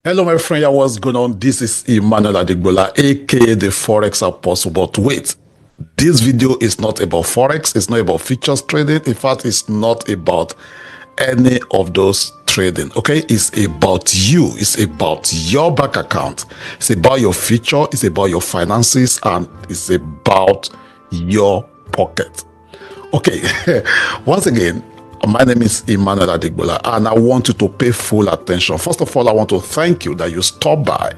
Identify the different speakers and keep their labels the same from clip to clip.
Speaker 1: Hello, my friend. What's going on? This is Emmanuel Adigbola, aka the Forex Apostle. But wait, this video is not about Forex. It's not about futures trading. In fact, it's not about any of those trading. Okay, it's about you. It's about your bank account. It's about your future. It's about your finances, and it's about your pocket. Okay, once again, my name is Emmanuel Adigbola, and I want you to pay full attention. First of all, I want to thank you that you stopped by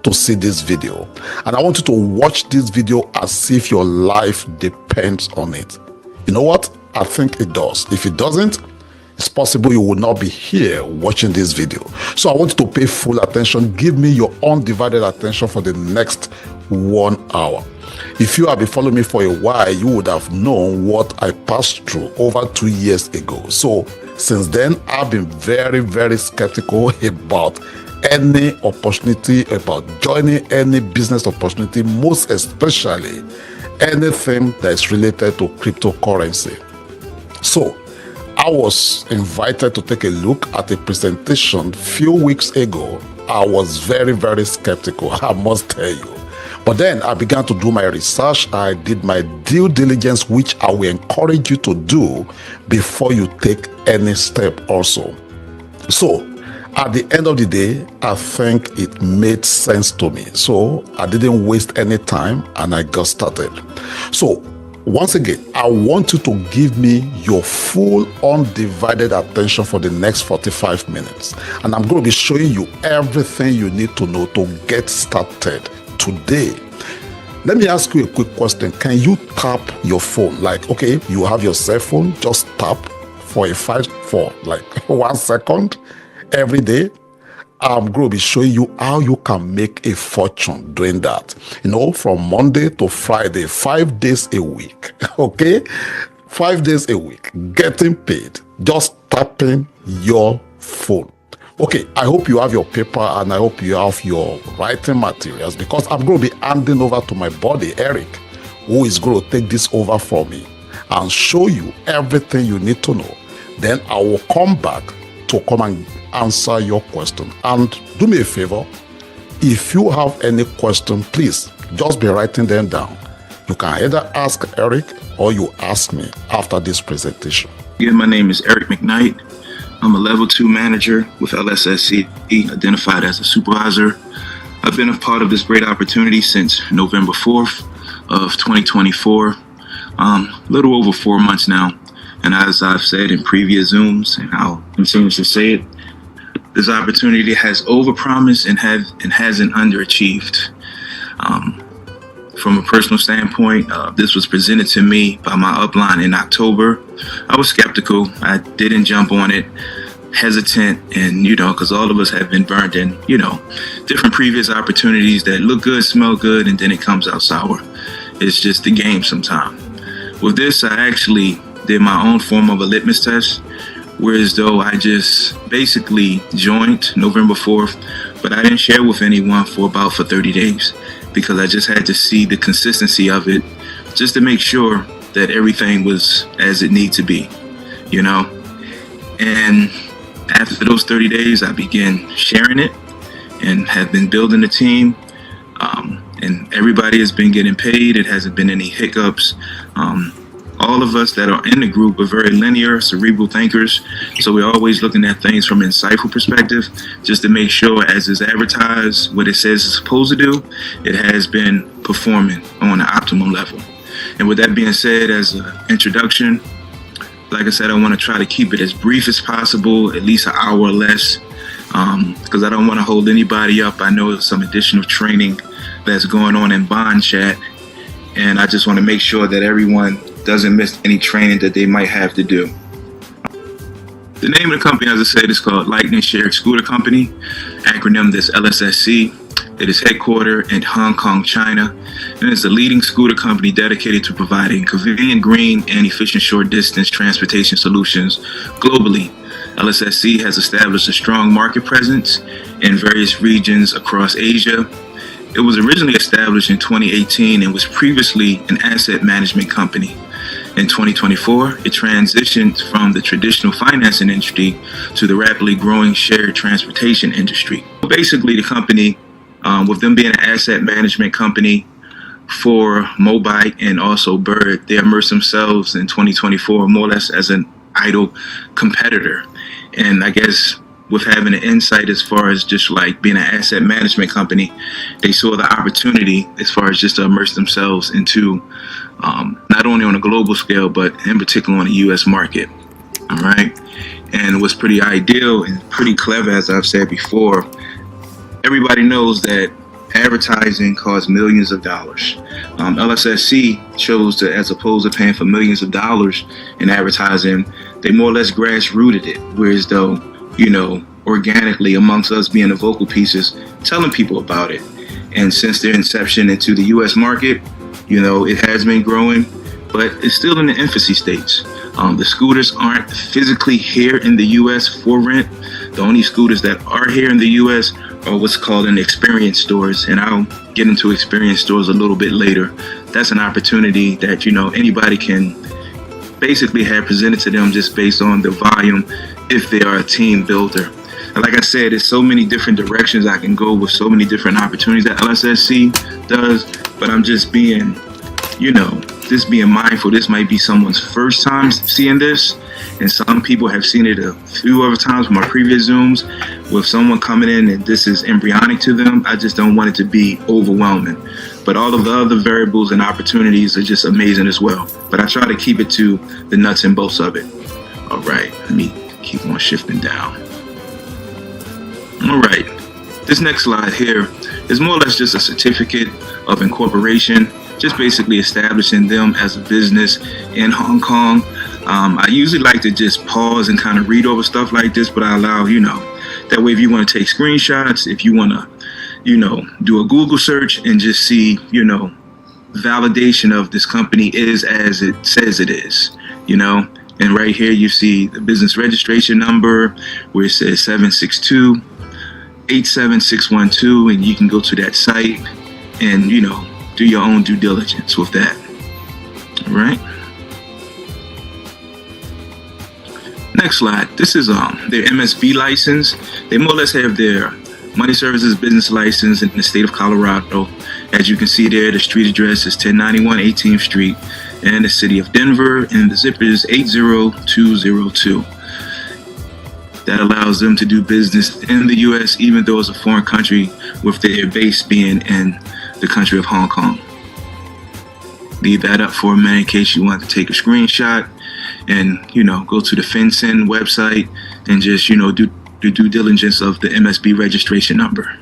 Speaker 1: to see this video. And I want you to watch this video as if your life depends on it. You know what? I think it does. If it doesn't, it's possible you will not be here watching this video. So I want you to pay full attention. Give me your undivided attention for the next 1 hour. If you have been following me for a while, you would have known what I passed through over 2 years ago. So since then, I've been very, very skeptical about any opportunity, about joining any business opportunity, most especially anything that is related to cryptocurrency. So I was invited to take a look at a presentation a few weeks ago. I was very, very skeptical, I must tell you. But then I began to do my research. I did my due diligence, which I will encourage you to do before you take any step also. So at the end of the day, I think it made sense to me. So I didn't waste any time and I got started. So once again, I want you to give me your full undivided attention for the next 45 minutes. And I'm going to be showing you everything you need to know to get started today. Let me ask you a quick question. Can you tap your phone? Like, okay, you have your cell phone, just tap for like 1 second every day. I'm going to be showing you how you can make a fortune doing that. You know, from Monday to Friday, 5 days a week. Okay? 5 days a week, getting paid, just tapping your phone. Okay, I hope you have your paper and I hope you have your writing materials, because I'm going to be handing over to my buddy, Eric, who is going to take this over for me and show you everything you need to know. Then I will come back to come and answer your question. And do me a favor, if you have any question, please just be writing them down. You can either ask Eric or you ask me after this presentation.
Speaker 2: Again, my name is Eric McKnight. I'm a level 2 manager with LSSC, identified as a supervisor. I've been a part of this great opportunity since November 4th of 2024, a little over 4 months now. And as I've said in previous Zooms, and I'll continue to say it, this opportunity has overpromised and hasn't underachieved. From a personal standpoint, this was presented to me by my upline in October. I was skeptical. I didn't jump on it, hesitant, and, because all of us have been burned in, different previous opportunities that look good, smell good, and then it comes out sour. It's just the game sometimes. With this, I actually did my own form of a litmus test, whereas though I just basically joined November 4th, but I didn't share with anyone for 30 days. Because I just had to see the consistency of it, just to make sure that everything was as it needs to be, And after those 30 days, I began sharing it and have been building a team. And everybody has been getting paid. It hasn't been any hiccups. All of us that are in the group are very linear, cerebral thinkers. So we're always looking at things from an insightful perspective, just to make sure, as is advertised, what it says it's supposed to do, it has been performing on an optimum level. And with that being said, as an introduction, like I said, I want to try to keep it as brief as possible, at least an hour or less, because I don't want to hold anybody up. I know there's some additional training that's going on in Bond Chat, and I just want to make sure that everyone doesn't miss any training that they might have to do. The name of the company, as I said, is called Lightning Shared Scooter Company, acronym this LSSC. It is headquartered in Hong Kong, China, and is a leading scooter company dedicated to providing convenient, green, and efficient short-distance transportation solutions globally. LSSC has established a strong market presence in various regions across Asia. It was originally established in 2018 and was previously an asset management company. In 2024, it transitioned from the traditional financing industry to the rapidly growing shared transportation industry. basically, the company, with them being an asset management company for Mobike and also Bird, they immersed themselves in 2024 more or less as an idle competitor. And I guess with having an insight as far as just like being an asset management company, they saw the opportunity as far as just to immerse themselves into not only on a global scale, but in particular on the U.S. market. All right. And what's pretty ideal and pretty clever, as I've said before, everybody knows that advertising costs millions of dollars. LSSC chose to, as opposed to paying for millions of dollars in advertising, they more or less grassrooted it. Whereas though, organically amongst us being the vocal pieces, telling people about it. And since their inception into the U.S. market, it has been growing, but it's still in the infancy states. The scooters aren't physically here in the U.S. for rent. The only scooters that are here in the U.S. are what's called an experience stores, and I'll get into experience stores a little bit later. That's an opportunity that anybody can basically have presented to them just based on the volume if they are a team builder. And like I said, there's so many different directions I can go with so many different opportunities that LSSC does, but I'm just being mindful. This might be someone's first time seeing this, and some people have seen it a few other times from my previous Zooms with someone coming in and this is embryonic to them. I just don't want it to be overwhelming. But all of the other variables and opportunities are just amazing as well. But I try to keep it to the nuts and bolts of it. All right, let me keep on shifting down. All right, this next slide here is more or less just a certificate of incorporation, just basically establishing them as a business in Hong Kong. I usually like to just pause and kind of read over stuff like this, but I allow, that way if you want to take screenshots, if you want to, do a Google search and just see, validation of this company is as it says it is, And right here you see the business registration number where it says 762-87612, and you can go to that site and, do your own due diligence with that. All right. Next slide. This is their MSB license. They more or less have their money services business license in the state of Colorado. As you can see there, the street address is 1091 18th Street in the city of Denver, and the zip is 80202. That allows them to do business in the U.S. even though it's a foreign country, with their base being in the country of Hong Kong. Leave that up for a minute in case you want to take a screenshot and, go to the FinCEN website and just, do due diligence of the MSB registration number.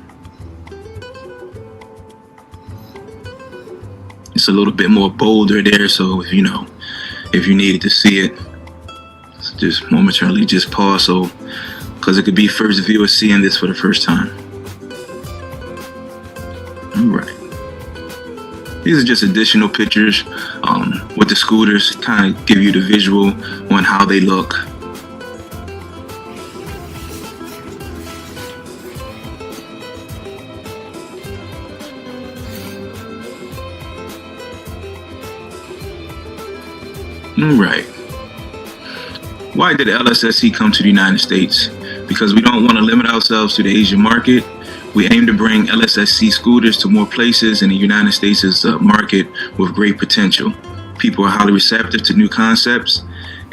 Speaker 2: It's a little bit more bolder there, so if you needed to see it, just momentarily just pause, because it could be first viewers seeing this for the first time. All right. These are just additional pictures with the scooters, kind of give you the visual on how they look. All right. Why did LSSC come to the United States? Because we don't want to limit ourselves to the Asian market. We aim to bring LSSC scooters to more places, and the United States is a market with great potential. People are highly receptive to new concepts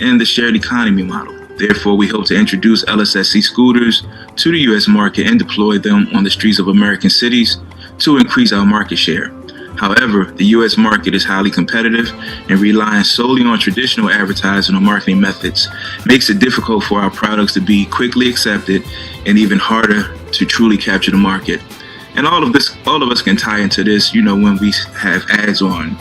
Speaker 2: and the shared economy model. Therefore, we hope to introduce LSSC scooters to the U.S. market and deploy them on the streets of American cities to increase our market share. However, the U.S. market is highly competitive, and relying solely on traditional advertising or marketing methods makes it difficult for our products to be quickly accepted and even harder to truly capture the market. And all of us can tie into this, when we have ads on,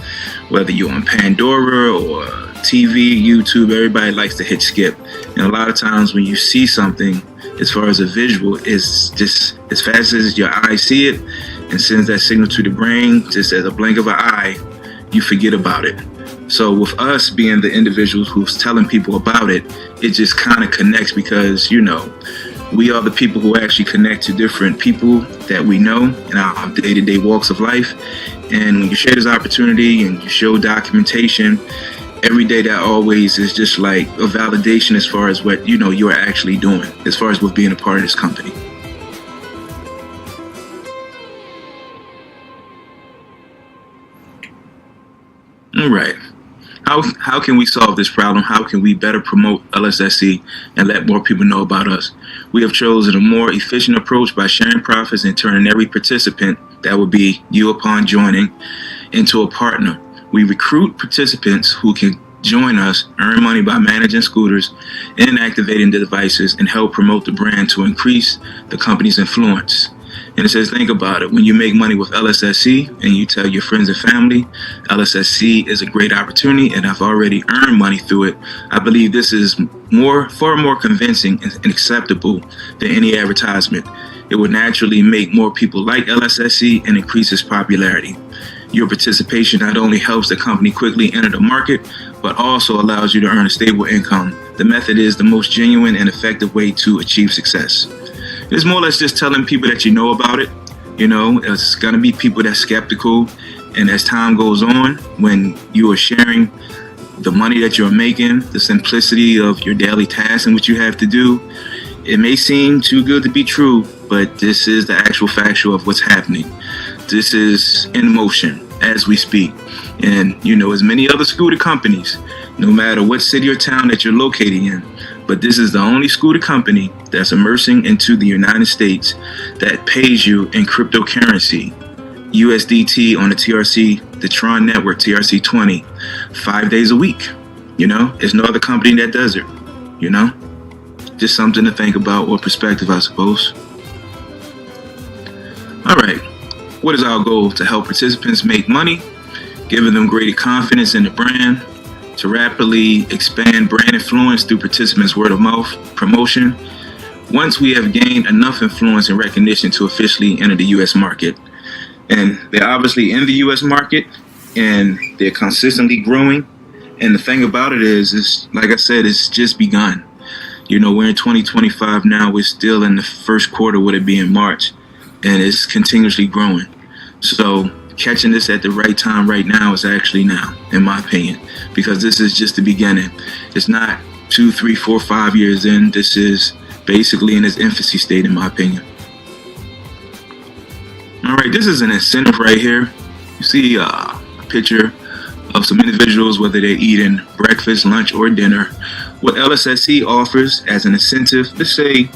Speaker 2: whether you're on Pandora or TV, YouTube, everybody likes to hit skip. And a lot of times when you see something, as far as a visual, it's just as fast as your eyes see it and sends that signal to the brain, just as a blink of an eye, you forget about it. So with us being the individuals who's telling people about it, it just kind of connects because, we are the people who actually connect to different people that we know in our day-to-day walks of life. And when you share this opportunity and you show documentation, every day that always is just like a validation as far as what, you are actually doing, as far as with being a part of this company. All right. How can we solve this problem? How can we better promote LSSC and let more people know about us? We have chosen a more efficient approach by sharing profits and turning every participant, that would be you upon joining, into a partner. We recruit participants who can join us, earn money by managing scooters and activating the devices, and help promote the brand to increase the company's influence. And it says, think about it. When you make money with LSSC and you tell your friends and family, LSSC is a great opportunity and I've already earned money through it, I believe this is far more convincing and acceptable than any advertisement. It would naturally make more people like LSSC and increase its popularity. Your participation not only helps the company quickly enter the market, but also allows you to earn a stable income. The method is the most genuine and effective way to achieve success. It's more or less just telling people that you know about it. You know, it's going to be people that's skeptical. And as time goes on, when you are sharing the money that you're making, the simplicity of your daily tasks and what you have to do, it may seem too good to be true, but this is the actual factual of what's happening. This is in motion as we speak. And, you know, as many other scooter companies, no matter what city or town that you're located in, but this is the only scooter company that's immersing into the United States that pays you in cryptocurrency, USDT on the TRC, the Tron network, TRC20, 5 days a week. You know, there's no other company that does it, you know? Just something to think about, or perspective, I suppose. All right. What is our goal? To help participants make money, giving them greater confidence in the brand, to rapidly expand brand influence through participants' word of mouth promotion. Once we have gained enough influence and recognition to officially enter the U.S. market, and they're obviously in the U.S. market, and they're consistently growing. And the thing about it is like I said, it's just begun. You know, we're in 2025 now. We're still in the first quarter, would it be in March, and it's continuously growing. So catching this at the right time right now is actually now, in my opinion, because this is just the beginning. It's not 2, 3, 4, 5 years in. This is basically in its infancy state, in my opinion. All right, this is an incentive right here. You see a picture of some individuals, whether they're eating breakfast, lunch, or dinner. What LSSC offers as an incentive, let's say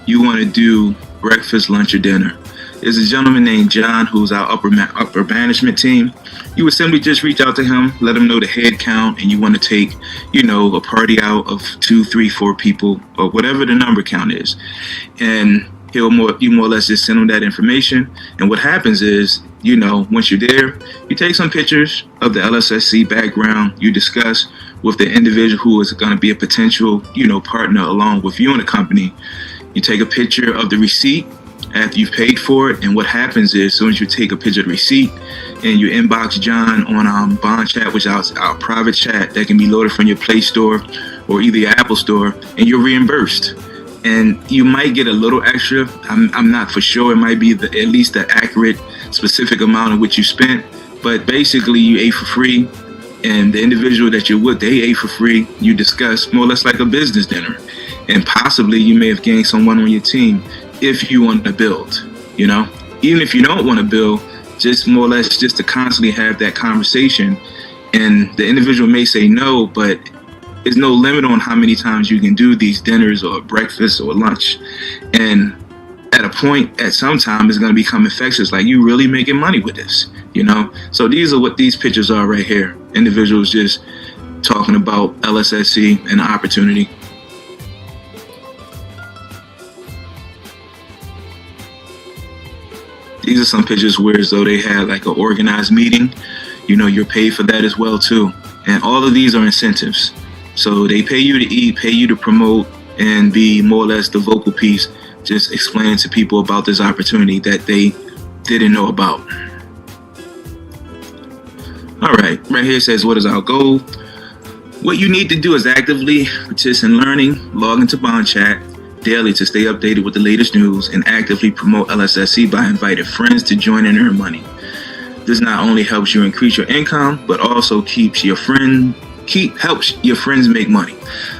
Speaker 2: you want to do breakfast, lunch, or dinner. There's a gentleman named John who's our upper management team. You would simply just reach out to him, let him know the head count, and you want to take, you know, a party out of 2, 3, 4 people, or whatever the number count is. And you more or less just send him that information. And what happens is, you know, once you're there, you take some pictures of the LSSC background. You discuss with the individual who is going to be a potential, you know, partner along with you in the company. You take a picture of the receipt after you've paid for it. And what happens is, as soon as you take a picture of the receipt and you inbox John on Bond Chat, which is our private chat that can be loaded from your Play Store or either your Apple Store, and you're reimbursed. And you might get a little extra. I'm not for sure. It might be at least the accurate, specific amount of what you spent. But basically, you ate for free. And the individual that you're with, they ate for free. You discuss more or less like a business dinner. And possibly you may have gained someone on your team if you want to build, you know? Even if you don't want to build, just more or less just to constantly have that conversation. And the individual may say no, but there's no limit on how many times you can do these dinners or breakfast or lunch. And at a point, at some time, it's going to become infectious. Like, you really making money with this, you know? So these are what these pictures are right here. Individuals just talking about LSSC and the opportunity. These are some pictures where as though they had like an organized meeting. You know, you're paid for that as well too. And all of these are incentives. So they pay you to eat, pay you to promote, and be more or less the vocal piece, just explaining to people about this opportunity that they didn't know about. All right here it says, what is our goal? What you need to do is actively participate in learning, log into Bond Chat daily to stay updated with the latest news, and actively promote LSSC by inviting friends to join and earn money. This not only helps you increase your income, but also helps your friends make money.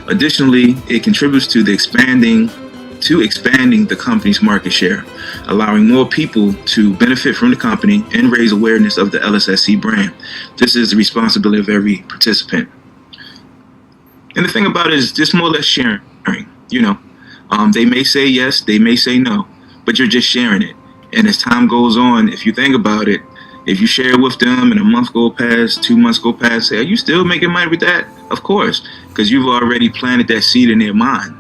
Speaker 2: Additionally, it contributes to the expanding to expanding the company's market share, allowing more people to benefit from the company and raise awareness of the LSSC brand. This is the responsibility of every participant. And the thing about it is just more or less sharing, they may say yes, they may say no, but you're just sharing it. And as time goes on, if you think about it, if you share it with them and a month go past, 2 months go past, say, are you still making money with that? Of course, because you've already planted that seed in their mind,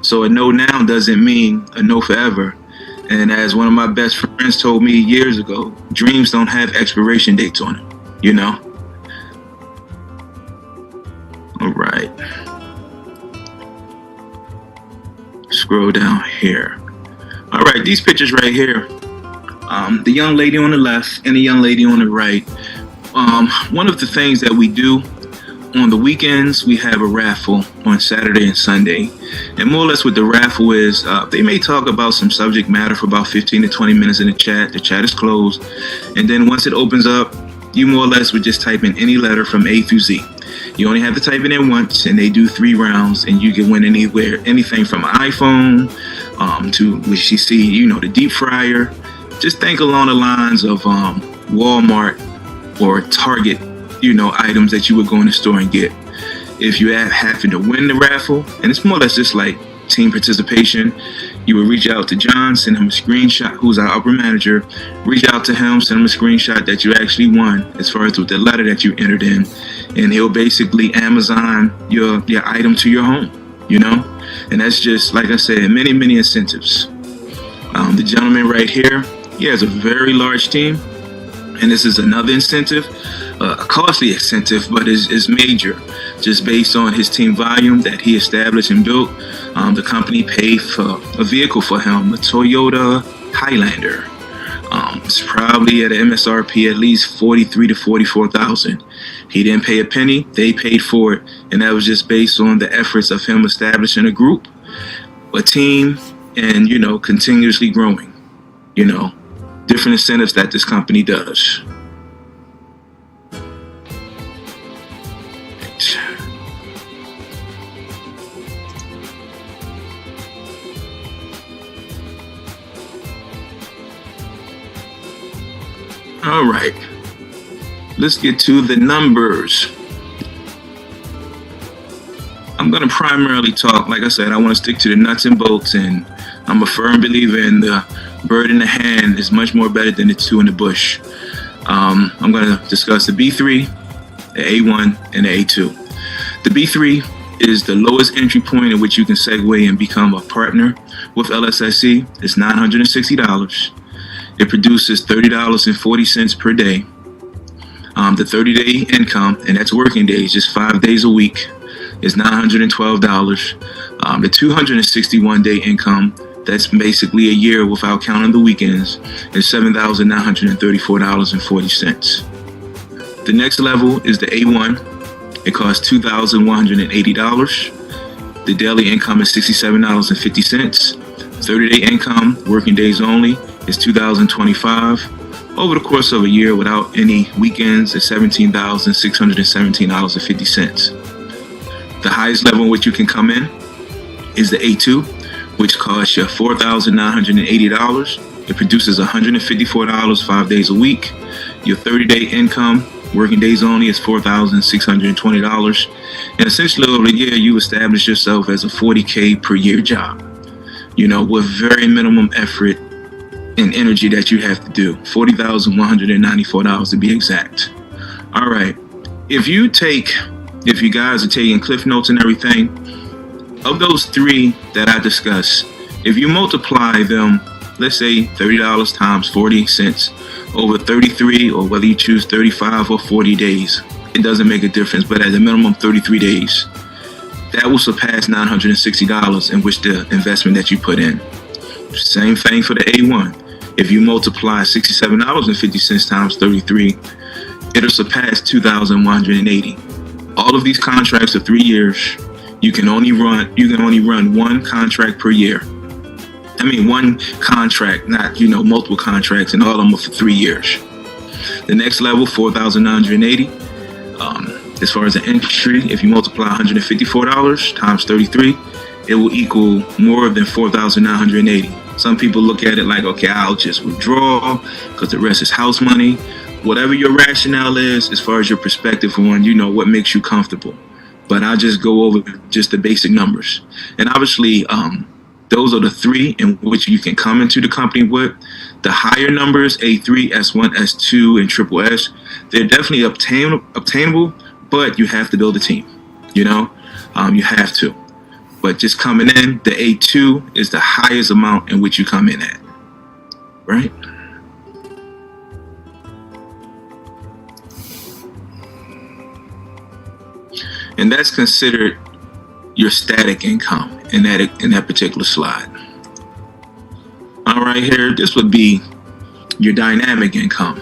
Speaker 2: So a no now doesn't mean a no forever. And as one of my best friends told me years ago, dreams don't have expiration dates on them, All right. Scroll down here. All right, these pictures right here. The young lady on the left and the young lady on the right. One of the things that we do on the weekends, we have a raffle on Saturday and Sunday. And more or less what the raffle is, they may talk about some subject matter for about 15 to 20 minutes in the chat. The chat is closed. And then once it opens up, you more or less would just type in any letter from A through Z. You only have to type it in once, and they do 3 rounds, and you can win anything from an iPhone to, which you see, the deep fryer. Just think along the lines of Walmart or Target, items that you would go in the store and get. If you happen to win the raffle, and it's more or less just like team participation, you would reach out to John, send him a screenshot, who's our upper manager, reach out to him, send him a screenshot that you actually won as far as with the letter that you entered in, and he'll basically Amazon your item to your home, and that's just, like I said, many, many incentives. The gentleman right here, he has a very large team, and this is another incentive, a costly incentive, but is major, just based on his team volume that he established and built. The company paid for a vehicle for him, a Toyota Highlander. It's probably at an MSRP at least $43,000 to $44,000. He didn't pay a penny; they paid for it, and that was just based on the efforts of him establishing a group, a team, and continuously growing. Different incentives that this company does. All right, let's get to the numbers. I'm going to primarily talk, like I said, I want to stick to the nuts and bolts, and I'm a firm believer in the bird in the hand is much more better than the 2 in the bush. I'm going to discuss the B3, the A1, and the A2. The B3 is the lowest entry point at which you can segue and become a partner with LSSC. It's $960. It produces $30.40 per day. The 30-day income, and that's working days, just 5 days a week, is $912. The 261-day income, that's basically a year without counting the weekends, is $7,934.40. The next level is the A1. It costs $2,180. The daily income is $67.50. 30-day income, working days only, is $2,025. Over the course of a year without any weekends is $17,617.50. The highest level in which you can come in is the A2, which costs you $4,980. It produces $154 5 days a week. Your 30-day income, working days only, is $4,620. And essentially over the year, you establish yourself as a $40K per year job, with very minimum effort and energy that you have to do. $40,194 to be exact. All right. If you guys are taking cliff notes and everything, of those 3 that I discussed, if you multiply them, let's say $30 times 40 cents over 33, or whether you choose 35 or 40 days, it doesn't make a difference, but at a minimum 33 days, that will surpass $960 in which the investment that you put in. Same thing for the A1. If you multiply $67.50 times 33, it'll surpass $2,180. All of these contracts are 3 years. You can only run one contract per year. I mean, one contract, not multiple contracts, and all of them are for 3 years. The next level, $4,980. As far as the entry, if you multiply $154 times 33, it will equal more than 4,980. Some people look at it like, okay, I'll just withdraw because the rest is house money. Whatever your rationale is, as far as your perspective on, what makes you comfortable. But I'll just go over just the basic numbers. And obviously, those are the three in which you can come into the company with. The higher numbers, A3, S1, S2, and triple S, they're definitely obtainable, but you have to build a team. You have to. But just coming in, the A2 is the highest amount in which you come in at, right? And that's considered your static income in that particular slide. All right, here, this would be your dynamic income.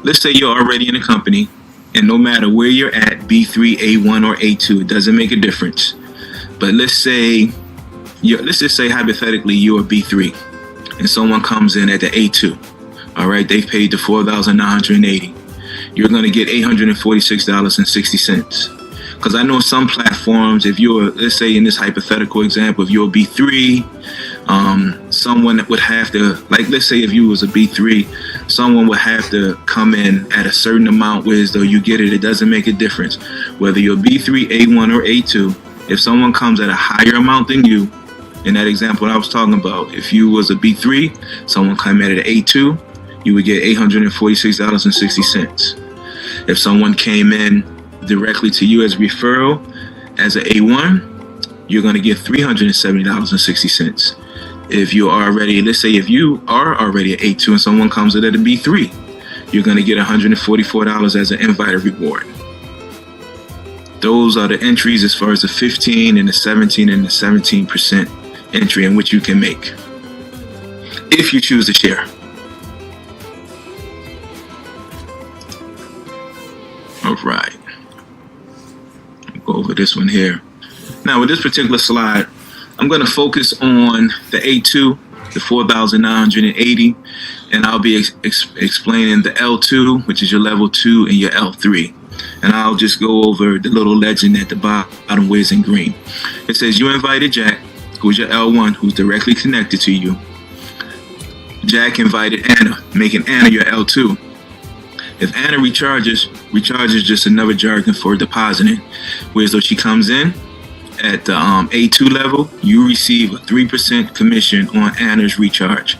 Speaker 2: Let's say you're already in a company, and no matter where you're at, B3, A1, or A2, it doesn't make a difference. But let's just say hypothetically you're a B3, and someone comes in at the A2. All right, they've paid the $4,980. You're going to get $846.60. Because I know some platforms, if you're, let's say in this hypothetical example, if you're a B3, someone would have to, like, let's say if you was a B3, someone would have to come in at a certain amount, whereas though you get it, it doesn't make a difference. Whether you're B3, A1, or A2, if someone comes at a higher amount than you, in that example I was talking about, if you was a B3, someone came in at an A2, you would get $846.60. If someone came in directly to you as referral as an A1, you're going to get $370.60. If you are already, let's say if you are already an A2 and someone comes in at a B3, you're going to get $144 as an invite reward. Those are the entries as far as the 15 and the 17 and the 17% entry in which you can make if you choose to share. All right. Go over this one here. Now with this particular slide, I'm going to focus on the A2, the 4,980, and I'll be explaining the L2, which is your level 2, and your L3. And I'll just go over the little legend at the bottom where it's in green. It says you invited Jack, who's your L1, who's directly connected to you. Jack invited Anna, making Anna your L2. If Anna recharges just another jargon for depositing, whereas though she comes in at the A2 level, you receive a 3% commission on Anna's recharge,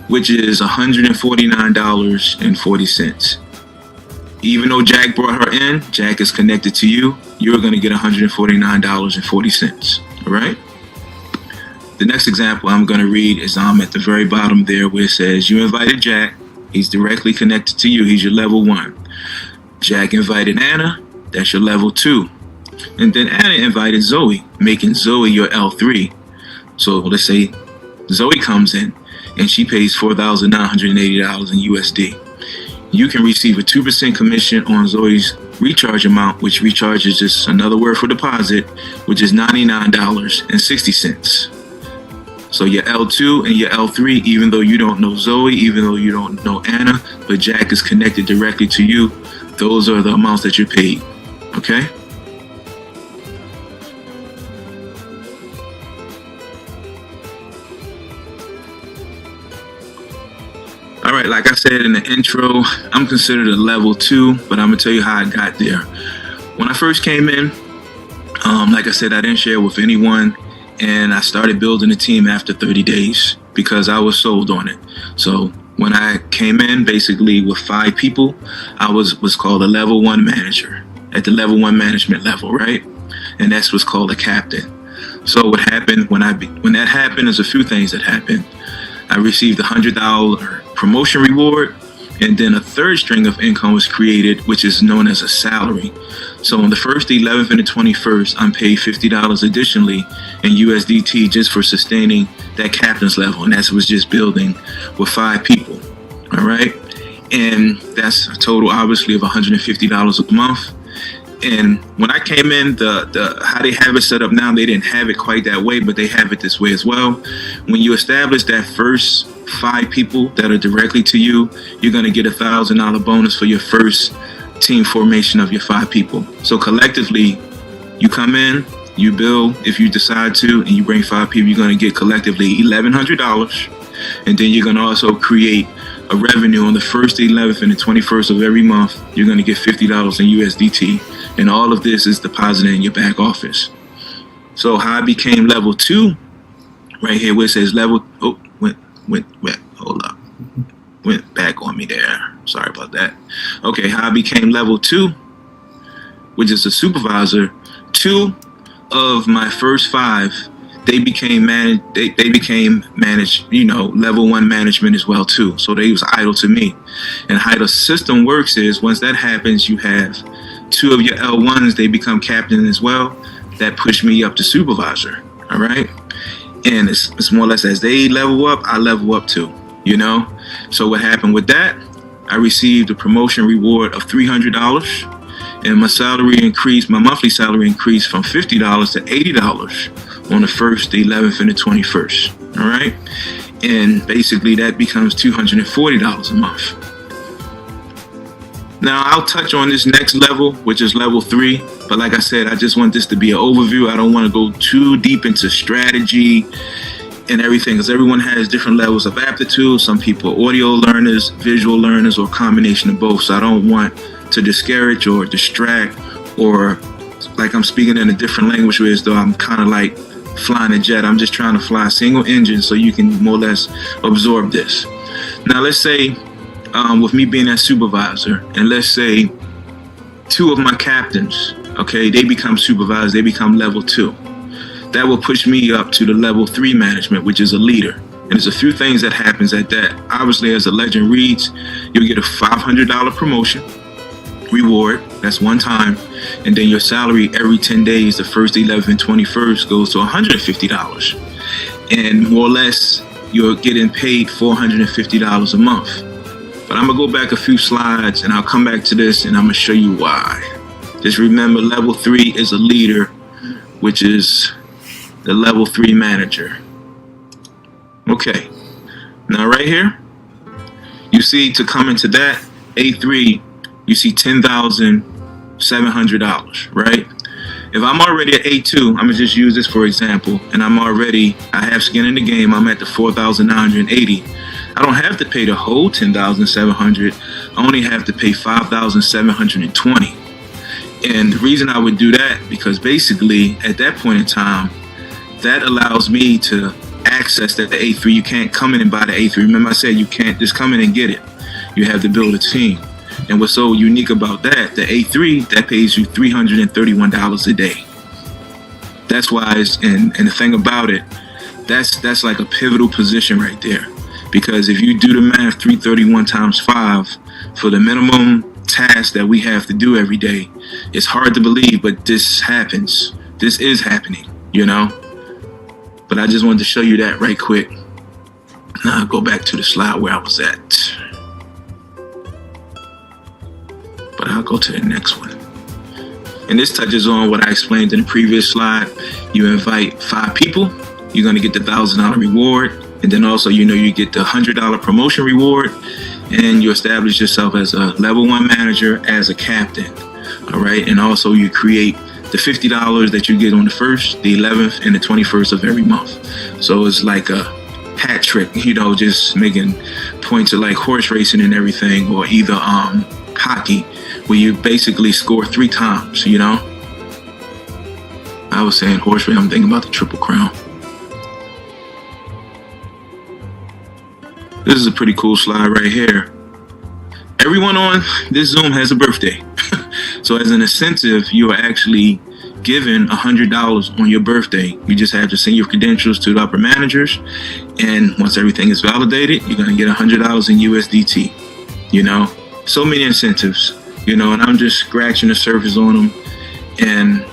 Speaker 2: which is $149.40. Even though Jack brought her in, Jack is connected to you, you're going to get $149.40, all right? The next example I'm going to read is at the very bottom there where it says you invited Jack. He's directly connected to you. He's your level 1. Jack invited Anna. That's your level 2. And then Anna invited Zoe, making Zoe your L3. So let's say Zoe comes in and she pays $4,980 in USD. You can receive a 2% commission on Zoe's recharge amount, which recharges just another word for deposit, which is $99.60. So your L2 and your L3, even though you don't know Zoe, even though you don't know Anna, but Jack is connected directly to you, those are the amounts that you're paid, okay? All right, like I said in the intro, I'm considered a level 2, but I'm gonna tell you how I got there. When I first came in, like I said, I didn't share with anyone. And I started building a team after 30 days because I was sold on it. So when I came in basically with 5 people, I was called a level 1 manager at the level 1 management level, right? And that's what's called a captain. So what happened when that happened, there's a few things that happened. I received a $100 promotion reward, and then a third string of income was created, which is known as a salary. So on the 1st, the 11th, and the 21st, I'm paid $50 additionally in USDT just for sustaining that captain's level. And that was just building with 5 people. All right. And that's a total, obviously, of $150 a month. And when I came in, the how they have it set up now, they didn't have it quite that way, but they have it this way as well. When you establish that first 5 people that are directly to you, you're going to get $1,000 bonus for your first team formation of your 5 people. So collectively, you come in, You build, if you decide to, and you bring 5 people, you're going to get collectively $1,100. And then you're going to also create a revenue on the 1st, the 11th, and the 21st of every month. You're going to get $50 in USDT. And all of this is deposited in your back office. So how I became level 2, right here where it says level, oh, hold up. Went back on me there. Sorry about that. Okay, how I became level 2, which is a supervisor. 2 of my first 5, they became managed. They became managed. Level 1 management as well too. So they was idle to me. And how the system works is once that happens, you have 2 of your L1s. They become captain as well. That pushed me up to supervisor. All right. And it's more or less as they level up, I level up too. So what happened with that? I received a promotion reward of $300. And my monthly salary increased from $50 to $80 on the 1st, the 11th, and the 21st. All right. And basically that becomes $240 a month. Now I'll touch on this next level, which is level 3. But like I said, I just want this to be an overview. I don't want to go too deep into strategy and everything, because everyone has different levels of aptitude. Some people are audio learners, visual learners, or a combination of both. So I don't want to discourage or distract, or like I'm speaking in a different language where as though I'm kind of like flying a jet. I'm just trying to fly a single engine so you can more or less absorb this. Now let's say with me being that supervisor, and let's say 2 of my captains, okay, they become supervisors, they become level 2. That will push me up to the level 3 management, which is a leader. And there's a few things that happens at that. Obviously, as the legend reads, you'll get a $500 promotion reward. That's one time. And then your salary every 10 days, the 1st, 11th, and 21st, goes to $150. And more or less, you're getting paid $450 a month. But I'm going to go back a few slides, and I'll come back to this, and I'm going to show you why. Just remember, level 3 is a leader, which is the level 3 manager. Okay. Now right here, you see to come into that A3, you see $10,700, right? If I'm already at A2, I'm gonna just use this for example, and I have skin in the game, I'm at the 4,980. I don't have to pay the whole 10,700. I only have to pay 5,720. And the reason I would do that, because basically at that point in time, that allows me to access the A3. You can't come in and buy the A3. Remember I said you can't just come in and get it. You have to build a team. And what's so unique about that, the A3, that pays you $331 a day. That's why and the thing about it, that's like a pivotal position right there. Because if you do the math, 331 times 5 for the minimum task that we have to do every day, it's hard to believe, but this happens. This is happening, But I just wanted to show you that right quick. Now I'll go back to the slide where I was at. But I'll go to the next one. And this touches on what I explained in the previous slide. You invite 5 people, you're going to get the $1,000 reward. And then also, you get the $100 promotion reward, and you establish yourself as a level 1 manager, as a captain. All right. And also you create the $50 that you get on the 1st, the 11th, and the 21st of every month. So it's like a hat trick, just making points of like horse racing and everything, or either hockey, where you basically score 3 times, I was saying horse racing, I'm thinking about the Triple Crown. This is a pretty cool slide right here. Everyone on this Zoom has a birthday. So as an incentive, you are actually given $100 on your birthday. You just have to send your credentials to the upper managers. And once everything is validated, you're going to get $100 in USDT. So many incentives, and I'm just scratching the surface on them. And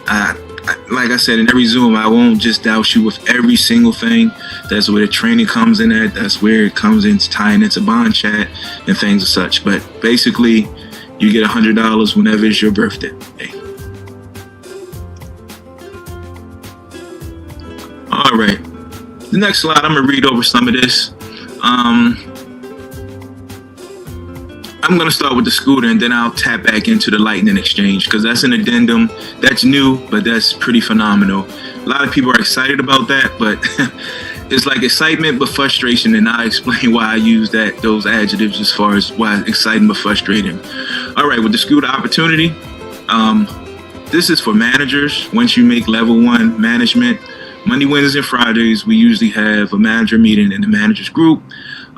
Speaker 2: like I said, in every Zoom, I won't just douse you with every single thing. That's where the training comes in at. That's where it comes in tying into bond chat and things of such. But basically, you get $100 whenever it's your birthday. All right. The next slide, I'm going to read over some of this. I'm going to start with the scooter, and then I'll tap back into the Lightning Exchange, because that's an addendum that's new, but that's pretty phenomenal. A lot of people are excited about that, but it's like excitement but frustration, and I'll explain why I use those adjectives as far as why it's exciting but frustrating. All right, with the scooter opportunity, this is for managers. Once you make level 1 management, Monday, Wednesdays, and Fridays, we usually have a manager meeting in the managers group.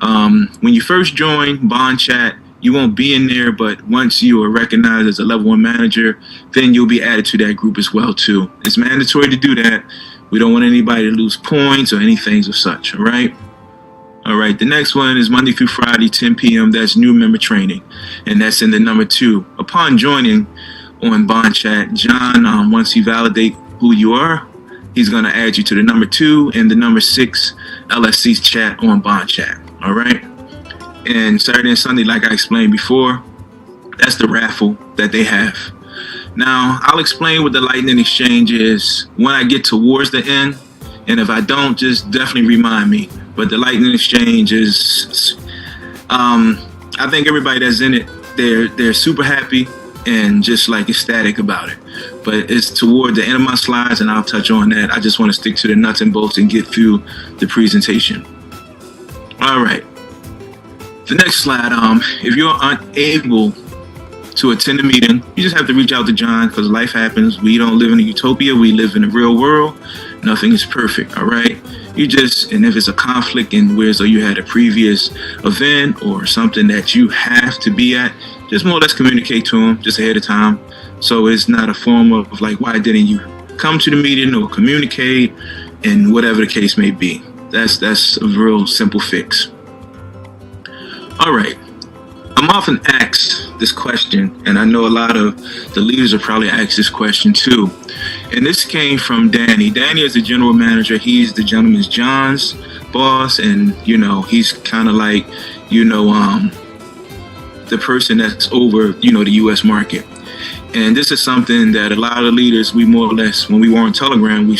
Speaker 2: When you first join Bond Chat, you won't be in there, but once you are recognized as a level 1 manager, then you'll be added to that group as well too. It's mandatory to do that. We don't want anybody to lose points or anything of such, all right? All right, the next one is Monday through Friday, 10 p.m. That's new member training, and that's in the number 2. Upon joining on Bond Chat, John, once he validate who you are, he's going to add you to the number 2 and the number 6 LSC chat on Bond Chat, all right? And Saturday and Sunday, like I explained before, that's the raffle that they have. Now, I'll explain what the Lightning Exchange is when I get towards the end, and if I don't, just definitely remind me. But the Lightning Exchange is, I think everybody that's in it, they're super happy and just like ecstatic about it. But it's toward the end of my slides, and I'll touch on that. I just want to stick to the nuts and bolts and get through the presentation. All right. The next slide, if you're unable to attend the meeting, you just have to reach out to John, because life happens. We don't live in a utopia. We live in the real world. Nothing is perfect, all right? And if it's a conflict in where so you had a previous event or something that you have to be at, just more or less communicate to him just ahead of time. So it's not a form of like, why didn't you come to the meeting or communicate, and whatever the case may be. That's a real simple fix. All right. I'm often asked this question, and I know a lot of the leaders have probably asked this question too. And this came from Danny. Danny is the general manager. He's the gentleman's John's boss, and he's kind of like, the person that's over, the U.S. market. And this is something that a lot of leaders, we more or less, when we were on Telegram, we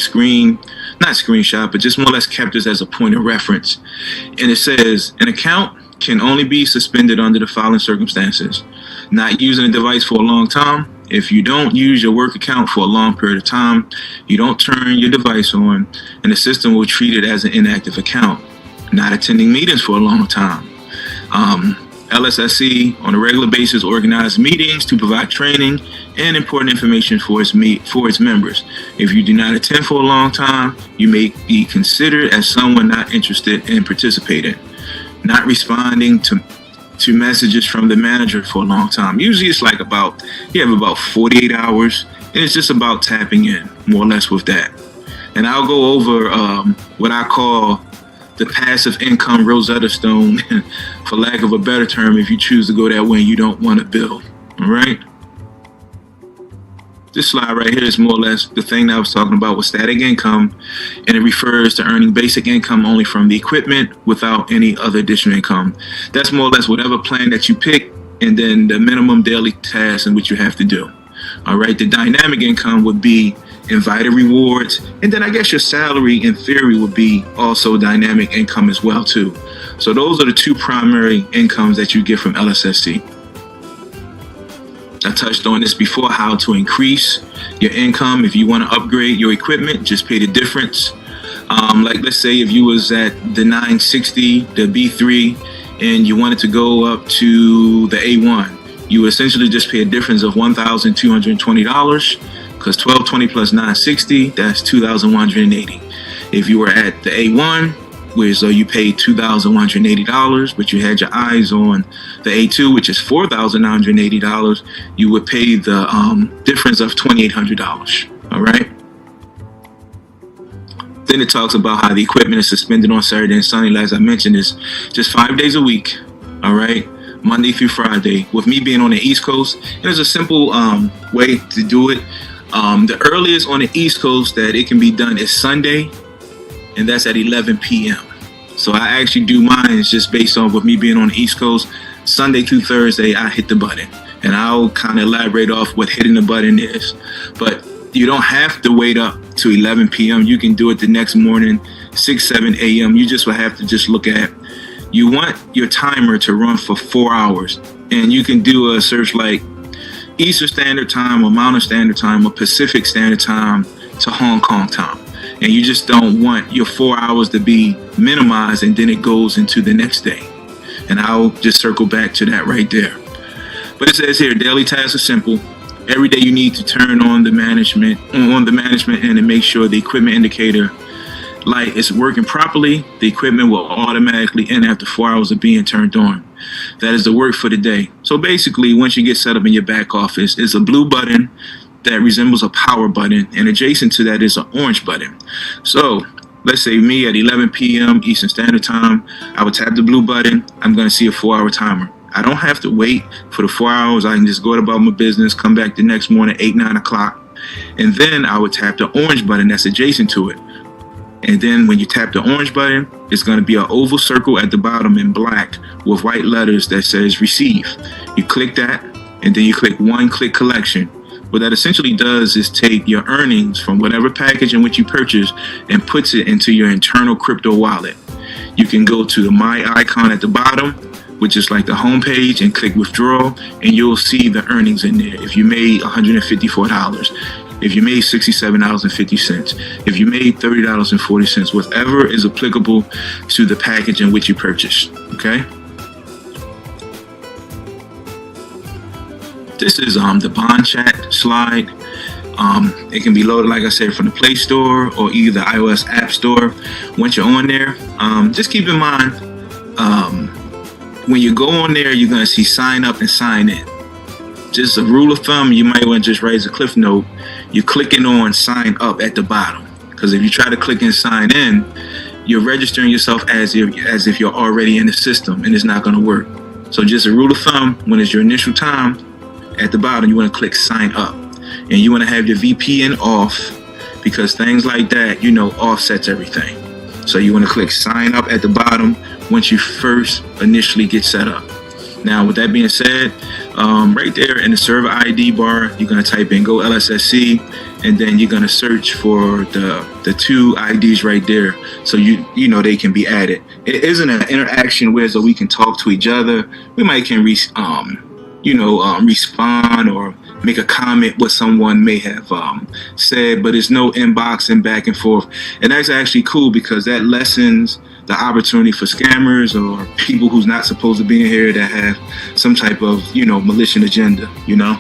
Speaker 2: not screenshot, but just more or less kept this as a point of reference. And it says, an account can only be suspended under the following circumstances: not using a device for a long time. If you don't use your work account for a long period of time, you don't turn your device on, and the system will treat it as an inactive account. Not attending meetings for a long time. LSSC on a regular basis organizes meetings to provide training and important information for its members. If you do not attend for a long time, you may be considered as someone not interested in participating. Not responding to messages from the manager for a long time. Usually it's like you have about 48 hours, and it's just about tapping in more or less with that. And I'll go over what I call the passive income Rosetta Stone, for lack of a better term, if you choose to go that way and you don't want to build. All right. This slide right here is more or less the thing that I was talking about with static income, and it refers to earning basic income only from the equipment without any other additional income. That's more or less whatever plan that you pick, and then the minimum daily tasks in which you have to do. All right, the dynamic income would be invited rewards, and then I guess your salary in theory would be also dynamic income as well too. So those are the two primary incomes that you get from LSSC. I touched on this before, how to increase your income. If you want to upgrade your equipment, just pay the difference. Like let's say if you was at the 960, the B3, and you wanted to go up to the A1, you essentially just pay a difference of $1,220, because 1220 plus 960, that's $2,180. If you were at the A1, where you paid $2,180, but you had your eyes on the A2, which is $4,980, you would pay the difference of $2,800. All right. Then it talks about how the equipment is suspended on Saturday and Sunday. As I mentioned, is just 5 days a week. All right, Monday through Friday. With me being on the East Coast, there's a simple way to do it. The earliest on the East Coast that it can be done is Sunday, and that's at 11 p.m. So I actually do mine just based on with me being on the East Coast. Sunday through Thursday, I hit the button, and I'll kind of elaborate off what hitting the button is. But you don't have to wait up to 11 p.m. You can do it the next morning, 6, 7 a.m. You just will have to just look at, you want your timer to run for 4 hours. and you can do a search like Eastern Standard Time or Mountain Standard Time or Pacific Standard Time to Hong Kong time. And you just don't want your 4 hours to be minimized and then it goes into the next day. And I'll just circle back to that right there. But it says here, daily tasks are simple. Every day you need to turn on the management end and make sure the equipment indicator light is working properly. The equipment will automatically end after 4 hours of being turned on. That is the work for the day. So basically, once you get set up in your back office, it's a blue button that resembles a power button, and adjacent to that is an orange button. So let's say me at 11 p.m. Eastern Standard Time, I would tap the blue button. I'm going to see a 4-hour timer. I don't have to wait for the 4 hours. I can just go about my business, come back the next morning, 8, 9 o'clock. And then I would tap the orange button that's adjacent to it. And then when you tap the orange button, it's going to be an oval circle at the bottom in black with white letters that says receive. You click that, and then you click one-click collection. What that essentially does is take your earnings from whatever package in which you purchase and puts it into your internal crypto wallet. You can go to the My icon at the bottom, which is like the home page, and click withdraw, and you'll see the earnings in there. If you made $154, if you made $67.50, if you made $30.40, whatever is applicable to the package in which you purchased, okay? This is the bond chat slide. It can be loaded, like I said, from the Play Store or either the iOS App Store. Once you're on there, just keep in mind, when you go on there, you're going to see sign up and sign in. Just a rule of thumb, you might want to just write as a cliff note, you're clicking on sign up at the bottom. Because if you try to click and sign in, you're registering yourself as if you're already in the system, and it's not going to work. So just a rule of thumb, when it's your initial time, at the bottom, you want to click sign up. And you want to have your VPN off, because things like that, offsets everything. So you want to click sign up at the bottom once you first initially get set up. Now, with that being said, right there in the server ID bar, you're going to type in go LSSC, and then you're going to search for the two IDs right there, so you know they can be added. It isn't an interaction where so we can talk to each other. We might can respond or make a comment what someone may have said, but it's no inboxing back and forth. And that's actually cool, because that lessens the opportunity for scammers or people who's not supposed to be in here that have some type of, malicious agenda,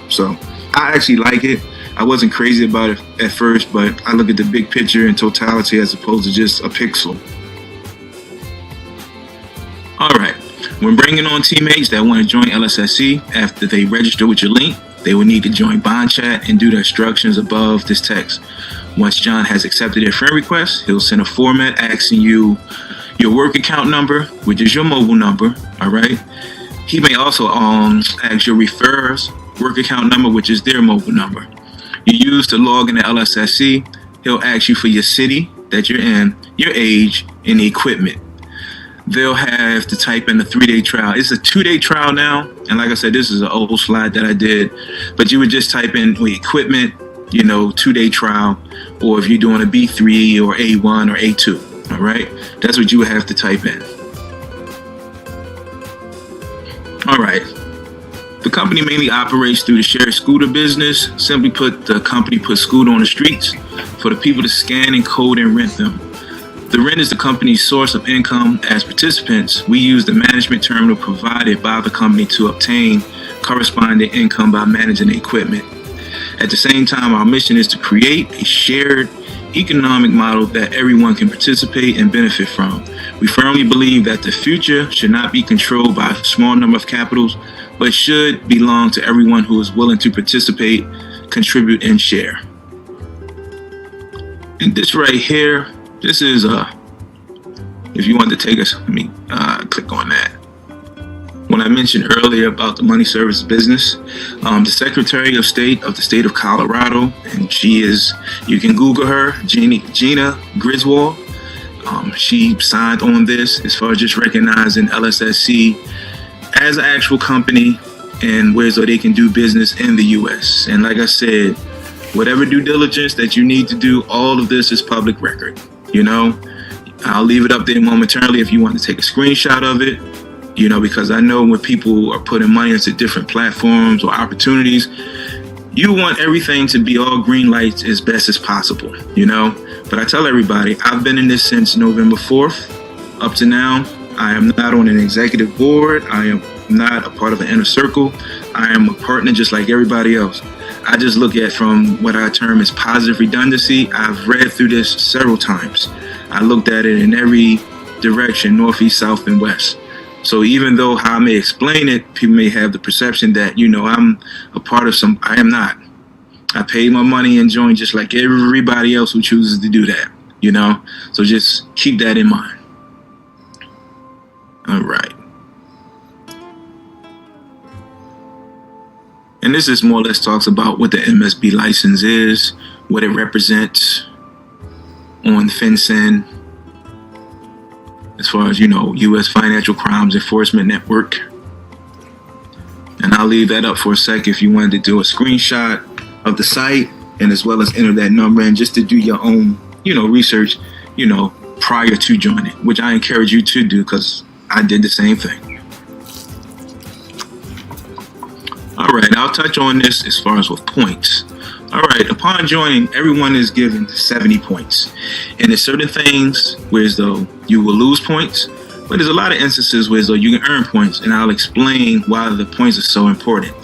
Speaker 2: So I actually like it. I wasn't crazy about it at first, but I look at the big picture in totality as opposed to just a pixel. All right. When bringing on teammates that want to join LSSC after they register with your link, they will need to join Bond Chat and do the instructions above this text. Once John has accepted their friend request, he'll send a format asking you your work account number, which is your mobile number, all right? He may also ask your referrers work account number, which is their mobile number. You use to log into LSSC, he'll ask you for your city that you're in, your age, and the equipment. They'll have to type in the 3-day trial. It's a 2-day trial now. And like I said, this is an old slide that I did. But you would just type in equipment, 2-day trial. Or if you're doing a B3 or A1 or A2. All right. That's what you would have to type in. All right. The company mainly operates through the shared scooter business. Simply put, the company puts scooter on the streets for the people to scan and code and rent them. The rent is the company's source of income. As participants, we use the management terminal provided by the company to obtain corresponding income by managing the equipment. At the same time, our mission is to create a shared economic model that everyone can participate and benefit from. We firmly believe that the future should not be controlled by a small number of capitals, but should belong to everyone who is willing to participate, contribute, and share. And this right here, this is if you want to take us, let me click on that. When I mentioned earlier about the money service business, the Secretary of State of the state of Colorado, and she is, you can Google her, Gina Griswold. She signed on this as far as just recognizing LSSC as an actual company and ways that they can do business in the U.S. And like I said, whatever due diligence that you need to do, all of this is public record. I'll leave it up there momentarily if you want to take a screenshot of it, because I know when people are putting money into different platforms or opportunities, you want everything to be all green lights as best as possible, But I tell everybody, I've been in this since November 4th. Up to now, I am not on an executive board. I am not a part of an inner circle. I am a partner just like everybody else. I just look at from what I term as positive redundancy. I've read through this several times. I looked at it in every direction, northeast, south, and west. So even though how I may explain it, people may have the perception that, I'm a part of I am not. I paid my money and joined just like everybody else who chooses to do that, So just keep that in mind. All right. And this is more or less talks about what the MSB license is, what it represents on FinCEN, as far as, U.S. Financial Crimes Enforcement Network. And I'll leave that up for a sec if you wanted to do a screenshot of the site and as well as enter that number and just to do your own, research, prior to joining, which I encourage you to do because I did the same thing. All right, I'll touch on this as far as with points. All right, upon joining, everyone is given 70 points. And there's certain things where as though you will lose points, but there's a lot of instances where as though you can earn points, and I'll explain why the points are so important.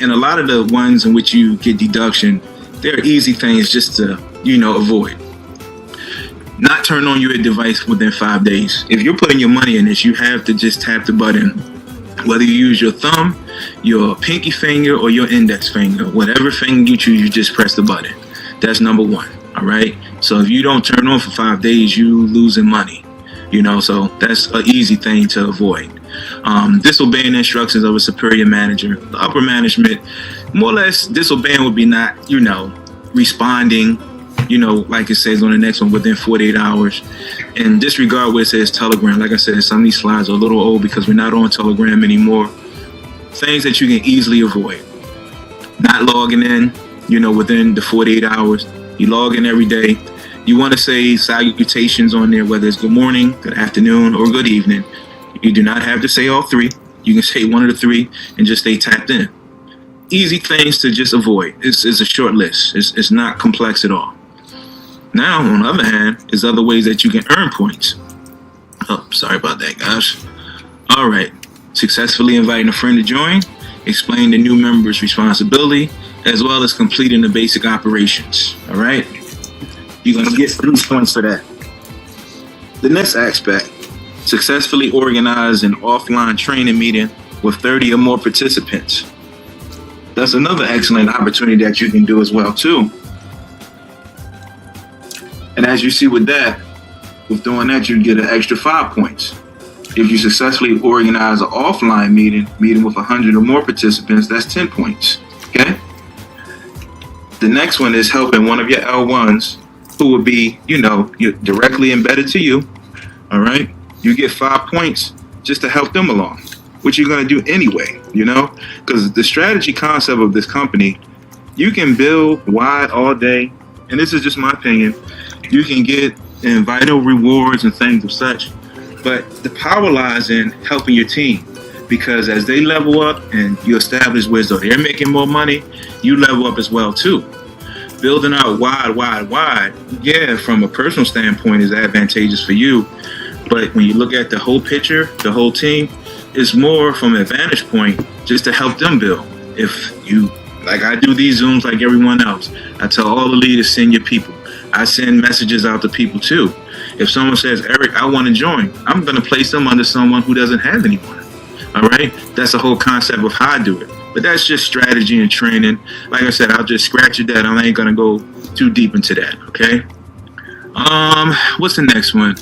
Speaker 2: And a lot of the ones in which you get deduction, they're easy things just to, avoid. Not turn on your device within 5 days. If you're putting your money in this, you have to just tap the button. Whether you use your thumb, your pinky finger, or your index finger, whatever finger you choose, you just press the button. That's number one, all right? So if you don't turn on for 5 days, you losing money, so that's an easy thing to avoid. Disobeying instructions of a superior manager. The upper management, more or less, disobeying would be not, responding, like it says on the next one, within 48 hours. And disregard where it says Telegram. Like I said, some of these slides are a little old because we're not on Telegram anymore. Things that you can easily avoid. Not logging in, within the 48 hours. You log in every day. You want to say salutations on there, whether it's good morning, good afternoon, or good evening. You do not have to say all three. You can say one of the three and just stay tapped in. Easy things to just avoid. It's a short list. It's not complex at all. Now, on the other hand, there's other ways that you can earn points. Oh, sorry about that, guys. All right. Successfully inviting a friend to join, explain the new member's responsibility, as well as completing the basic operations. All right. You're going to get 3 points for that. The next aspect, successfully organize an offline training meeting with 30 or more participants. That's another excellent opportunity that you can do as well, too. And as you see with doing that, you get an extra 5 points. If you successfully organize an offline meeting with 100 or more participants, that's 10 points, okay? The next one is helping one of your L1s who will be, you're directly embedded to you, all right? You get 5 points just to help them along, which you're gonna do anyway, Because the strategy concept of this company, you can build wide all day, and this is just my opinion, you can get vital rewards and things of such, but the power lies in helping your team, because as they level up and you establish where so they're making more money, you level up as well too. Building out wide, yeah, from a personal standpoint is advantageous for you, but when you look at the whole picture, the whole team, it's more from an advantage point just to help them build. If you, like I do these Zooms like everyone else, I tell all the leaders, send your people. I send messages out to people too. If someone says, Eric, I want to join, I'm going to place them under someone who doesn't have anyone. All right. That's the whole concept of how I do it. But that's just strategy and training. Like I said, I'll just scratch it that. I ain't going to go too deep into that. OK, what's the next one?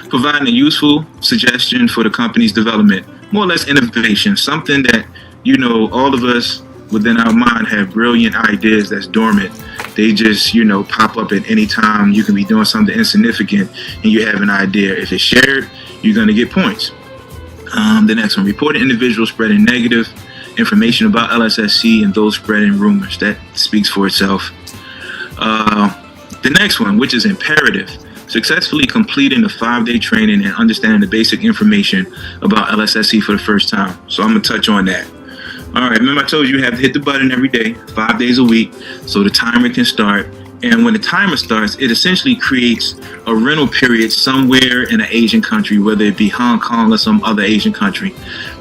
Speaker 2: Providing a useful suggestion for the company's development, more or less innovation, something that, all of us within our mind have brilliant ideas that's dormant. They just, pop up at any time. You can be doing something insignificant and you have an idea. If it's shared, you're going to get points. The next one, reporting individuals spreading negative information about LSSC and those spreading rumors. That speaks for itself. The next one, which is imperative, successfully completing the 5-day training and understanding the basic information about LSSE for the first time. So I'm going to touch on that. All right, remember I told you have to hit the button every day, 5 days a week, so the timer can start. And when the timer starts, it essentially creates a rental period somewhere in an Asian country, whether it be Hong Kong or some other Asian country.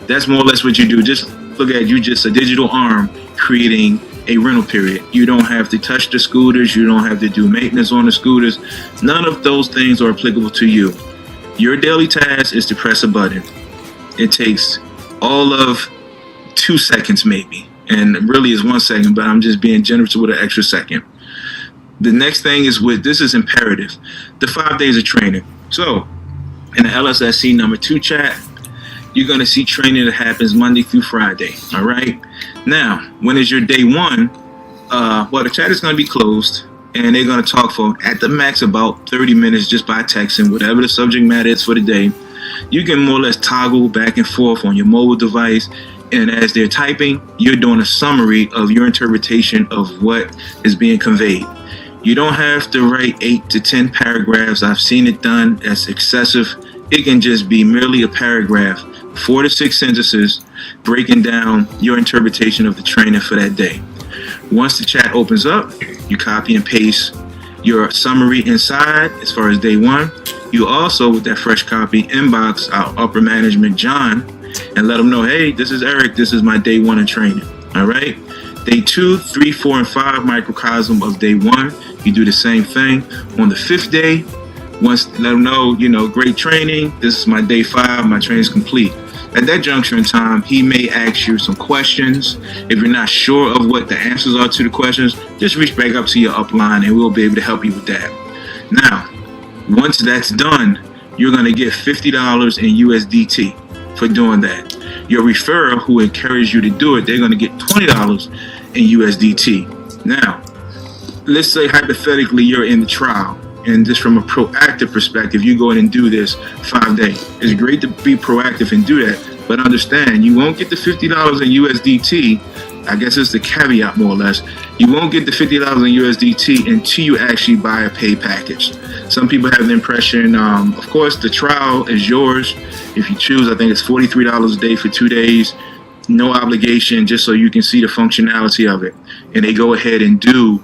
Speaker 2: That's more or less what you do. Just look at you, just a digital arm creating a rental period. You don't have to touch the scooters. You don't have to do maintenance on the scooters. None of those things are applicable to you. Your daily task is to press a button. It takes all of 2 seconds maybe, and really is 1 second, but I'm just being generous with an extra second. The next thing is this is imperative, the 5 days of training. So in the LSSC number 2 chat, you're going to see training that happens Monday through Friday. All right. Now, when is your day 1? Well, the chat is going to be closed, and they're going to talk for at the max about 30 minutes just by texting, whatever the subject matter is for the day. You can more or less toggle back and forth on your mobile device. And as they're typing, you're doing a summary of your interpretation of what is being conveyed. You don't have to write 8 to 10 paragraphs. I've seen it done. That's excessive. It can just be merely a paragraph, 4 to 6 sentences, breaking down your interpretation of the training for that day. Once the chat opens up, you copy and paste your summary inside as far as day 1. You also, with that fresh copy, inbox our upper management, John, and let them know, hey, this is Eric. This is my day 1 in training. All right. Day 2, 3, 4, and 5 microcosm of day 1. You do the same thing. On the 5th day, once let them know, great training. This is my day 5. My training is complete. At that juncture in time, he may ask you some questions. If you're not sure of what the answers are to the questions, just reach back up to your upline and we'll be able to help you with that. Now, once that's done, you're going to get $50 in USDT for doing that. Your referrer who encouraged you to do it, they're going to get $20 in USDT. Now, let's say hypothetically you're in the trial, and just from a proactive perspective, you go in and do this 5 days. It's great to be proactive and do that, but understand you won't get the $50 in USDT. I guess it's the caveat more or less. You won't get the $50 in USDT until you actually buy a paid package. Some people have the impression, of course, the trial is yours. If you choose, I think it's $43 a day for 2 days. No obligation, just so you can see the functionality of it. And they go ahead and do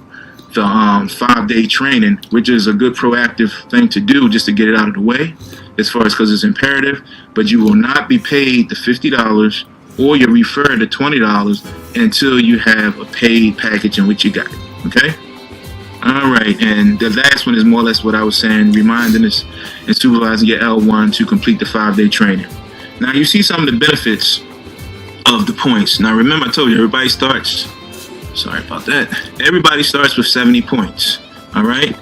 Speaker 2: the 5-day training, which is a good proactive thing to do just to get it out of the way, as far as because it's imperative. But you will not be paid the $50 or your referrer the $20 until you have a paid package in which you got it. Okay? All right, and the last one is more or less what I was saying, reminding us and supervising your L1 to complete the 5-day training. Now, you see some of the benefits of the points. Now, remember, I told you, everybody starts with 70 points. All right?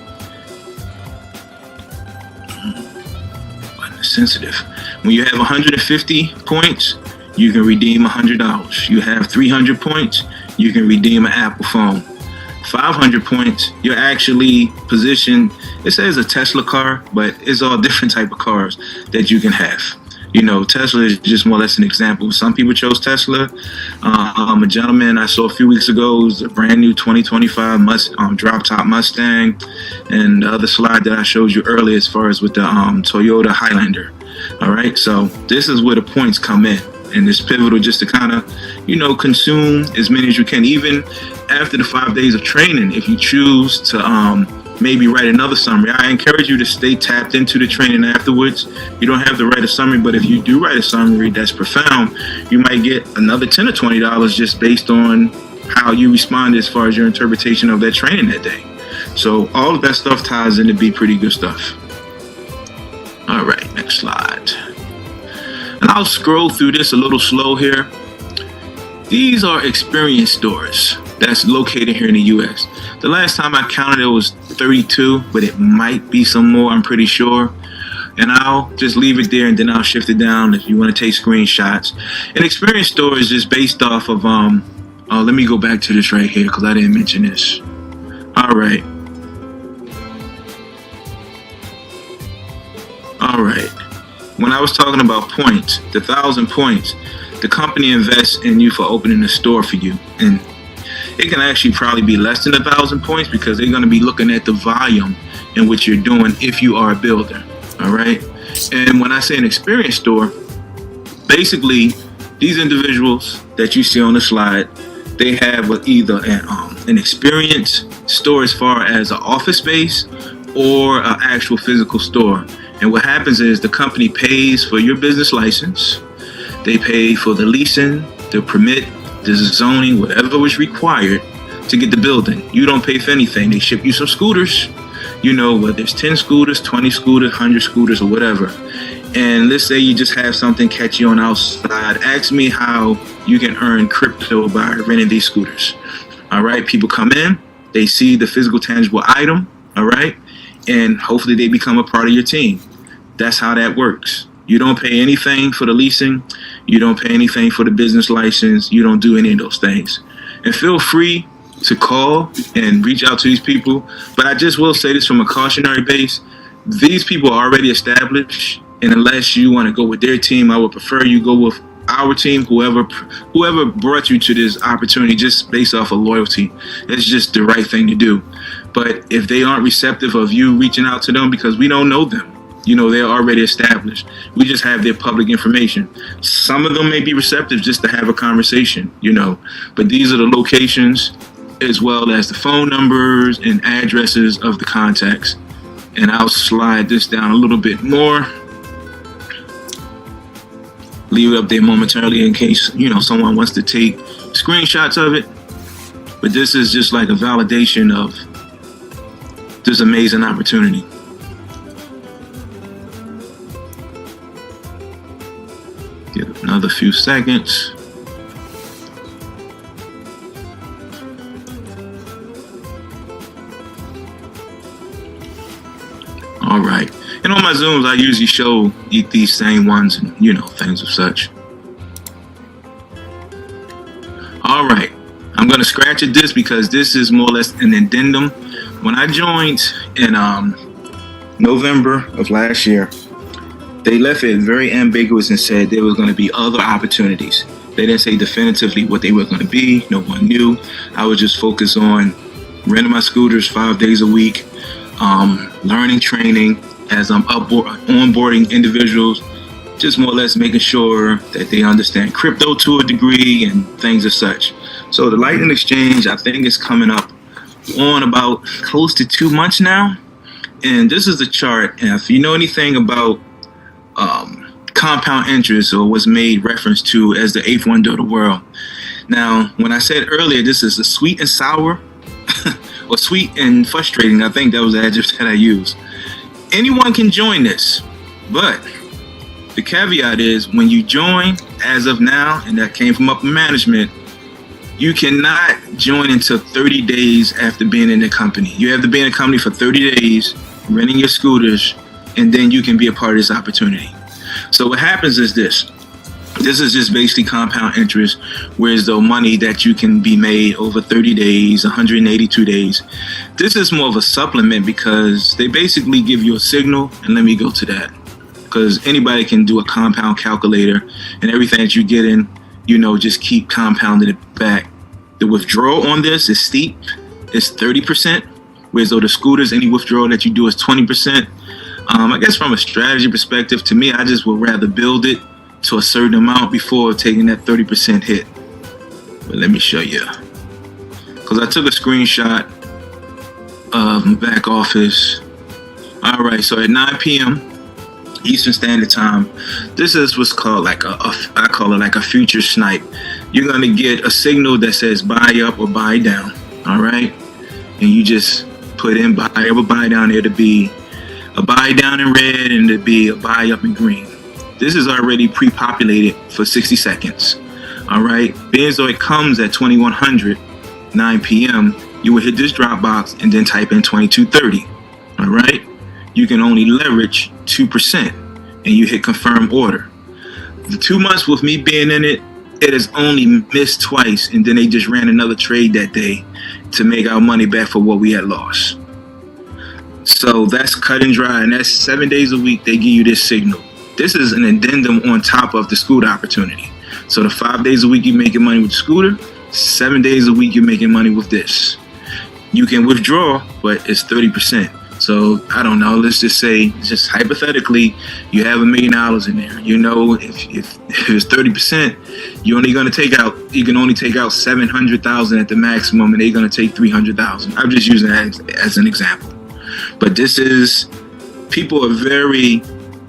Speaker 2: Sensitive. When you have 150 points, you can redeem $100. You have 300 points, you can redeem an Apple phone. 500 points, you're actually positioned, it says a Tesla car, but it's all different type of cars that you can have. Tesla is just more or less an example. Some people chose Tesla. A gentleman I saw a few weeks ago was a brand new 2025 drop top Mustang, and the other slide that I showed you earlier as far as with the Toyota Highlander. All right, so this is where the points come in. And it's pivotal just to kind of, consume as many as you can. Even after the 5 days of training, if you choose to maybe write another summary, I encourage you to stay tapped into the training afterwards. You don't have to write a summary, but if you do write a summary that's profound, you might get another $10 or $20 just based on how you respond as far as your interpretation of that training that day. So all of that stuff ties in to be pretty good stuff. All right, next slide. And I'll scroll through this a little slow here. These are experience stores that's located here in the U.S. The last time I counted, it was 32, but it might be some more, I'm pretty sure. And I'll just leave it there, and then I'll shift it down if you want to take screenshots. An experience store is just based off of, let me go back to this right here because I didn't mention this. All right. When I was talking about points, the 1,000 points, the company invests in you for opening a store for you. And it can actually probably be less than 1,000 points because they're going to be looking at the volume in what you're doing if you are a builder. All right. And when I say an experience store, basically these individuals that you see on the slide, they have either an experience store as far as an office space or an actual physical store. And what happens is the company pays for your business license. They pay for the leasing, the permit, the zoning, whatever was required to get the building. You don't pay for anything. They ship you some scooters, whether it's 10 scooters, 20 scooters, 100 scooters, or whatever. And let's say you just have something catch you on outside. Ask me how you can earn crypto by renting these scooters. All right. People come in, they see the physical, tangible item. All right. And hopefully they become a part of your team. That's how that works. You don't pay anything for the leasing. You don't pay anything for the business license. You don't do any of those things. And feel free to call and reach out to these people. But I just will say this from a cautionary base. These people are already established. And unless you want to go with their team, I would prefer you go with our team, whoever brought you to this opportunity, just based off of loyalty. It's just the right thing to do. But if they aren't receptive of you reaching out to them, because we don't know them, they're already established. We just have their public information. Some of them may be receptive just to have a conversation, but these are the locations as well as the phone numbers and addresses of the contacts. And I'll slide this down a little bit more. Leave it up there momentarily in case, someone wants to take screenshots of it. But this is just like a validation of this amazing opportunity. Give another few seconds. All right. And on my Zooms, I usually show these same ones and, things of such. All right. I'm going to scratch at this because this is more or less an addendum. When I joined in November of last year, they left it very ambiguous and said there was going to be other opportunities. They didn't say definitively what they were going to be. No one knew. I was just focused on renting my scooters 5 days a week, learning, training as I'm onboarding individuals, just more or less making sure that they understand crypto to a degree and things of such. So the Lightning Exchange, I think, is coming up on about close to 2 months now. And this is the chart. And if you know anything about compound interest, or what's made reference to as the eighth wonder of the world. Now, when I said earlier, this is a sweet and sour, or sweet and frustrating, I think that was the adjective that I used. Anyone can join this, but the caveat is when you join as of now, and that came from upper management, you cannot join until 30 days after being in the company. You have to be in the company for 30 days, renting your scooters, and then you can be a part of this opportunity. So what happens is this. This is just basically compound interest, whereas the money that you can be made over 30 days, 182 days. This is more of a supplement because they basically give you a signal, and let me go to that. Because anybody can do a compound calculator, and everything that you get in, just keep compounding it back. The withdrawal on this is steep. It's 30%, whereas though the scooters, any withdrawal that you do is 20%. I guess from a strategy perspective, to me, I just would rather build it to a certain amount before taking that 30% hit. But let me show you. Because I took a screenshot of back office. All right, so at 9 p.m. Eastern Standard Time, this is what's called I call it like a future snipe. You're going to get a signal that says buy up or buy down. All right. And you just put in buy up or buy down there to be a buy down in red and to be a buy up in green. This is already pre-populated for 60 seconds. All right. Being as though it comes at 2100, 9 p.m., you will hit this drop box and then type in 2230. All right. You can only leverage 2% and you hit confirm order. The 2 months with me being in it, it has only missed twice, and then they just ran another trade that day to make our money back for what we had lost. So that's cut and dry, and that's 7 days a week they give you this signal. This is an addendum on top of the scooter opportunity. So the 5 days a week you're making money with the scooter, 7 days a week you're making money with this. You can withdraw, but it's 30%. So I don't know. Let's just say, just hypothetically, you have $1 million in there. You know, if it's 30%, you're only going to take out. You can only take out 700,000 at the maximum, and they're going to take 300,000. I'm just using that as an example. But this is, people are very.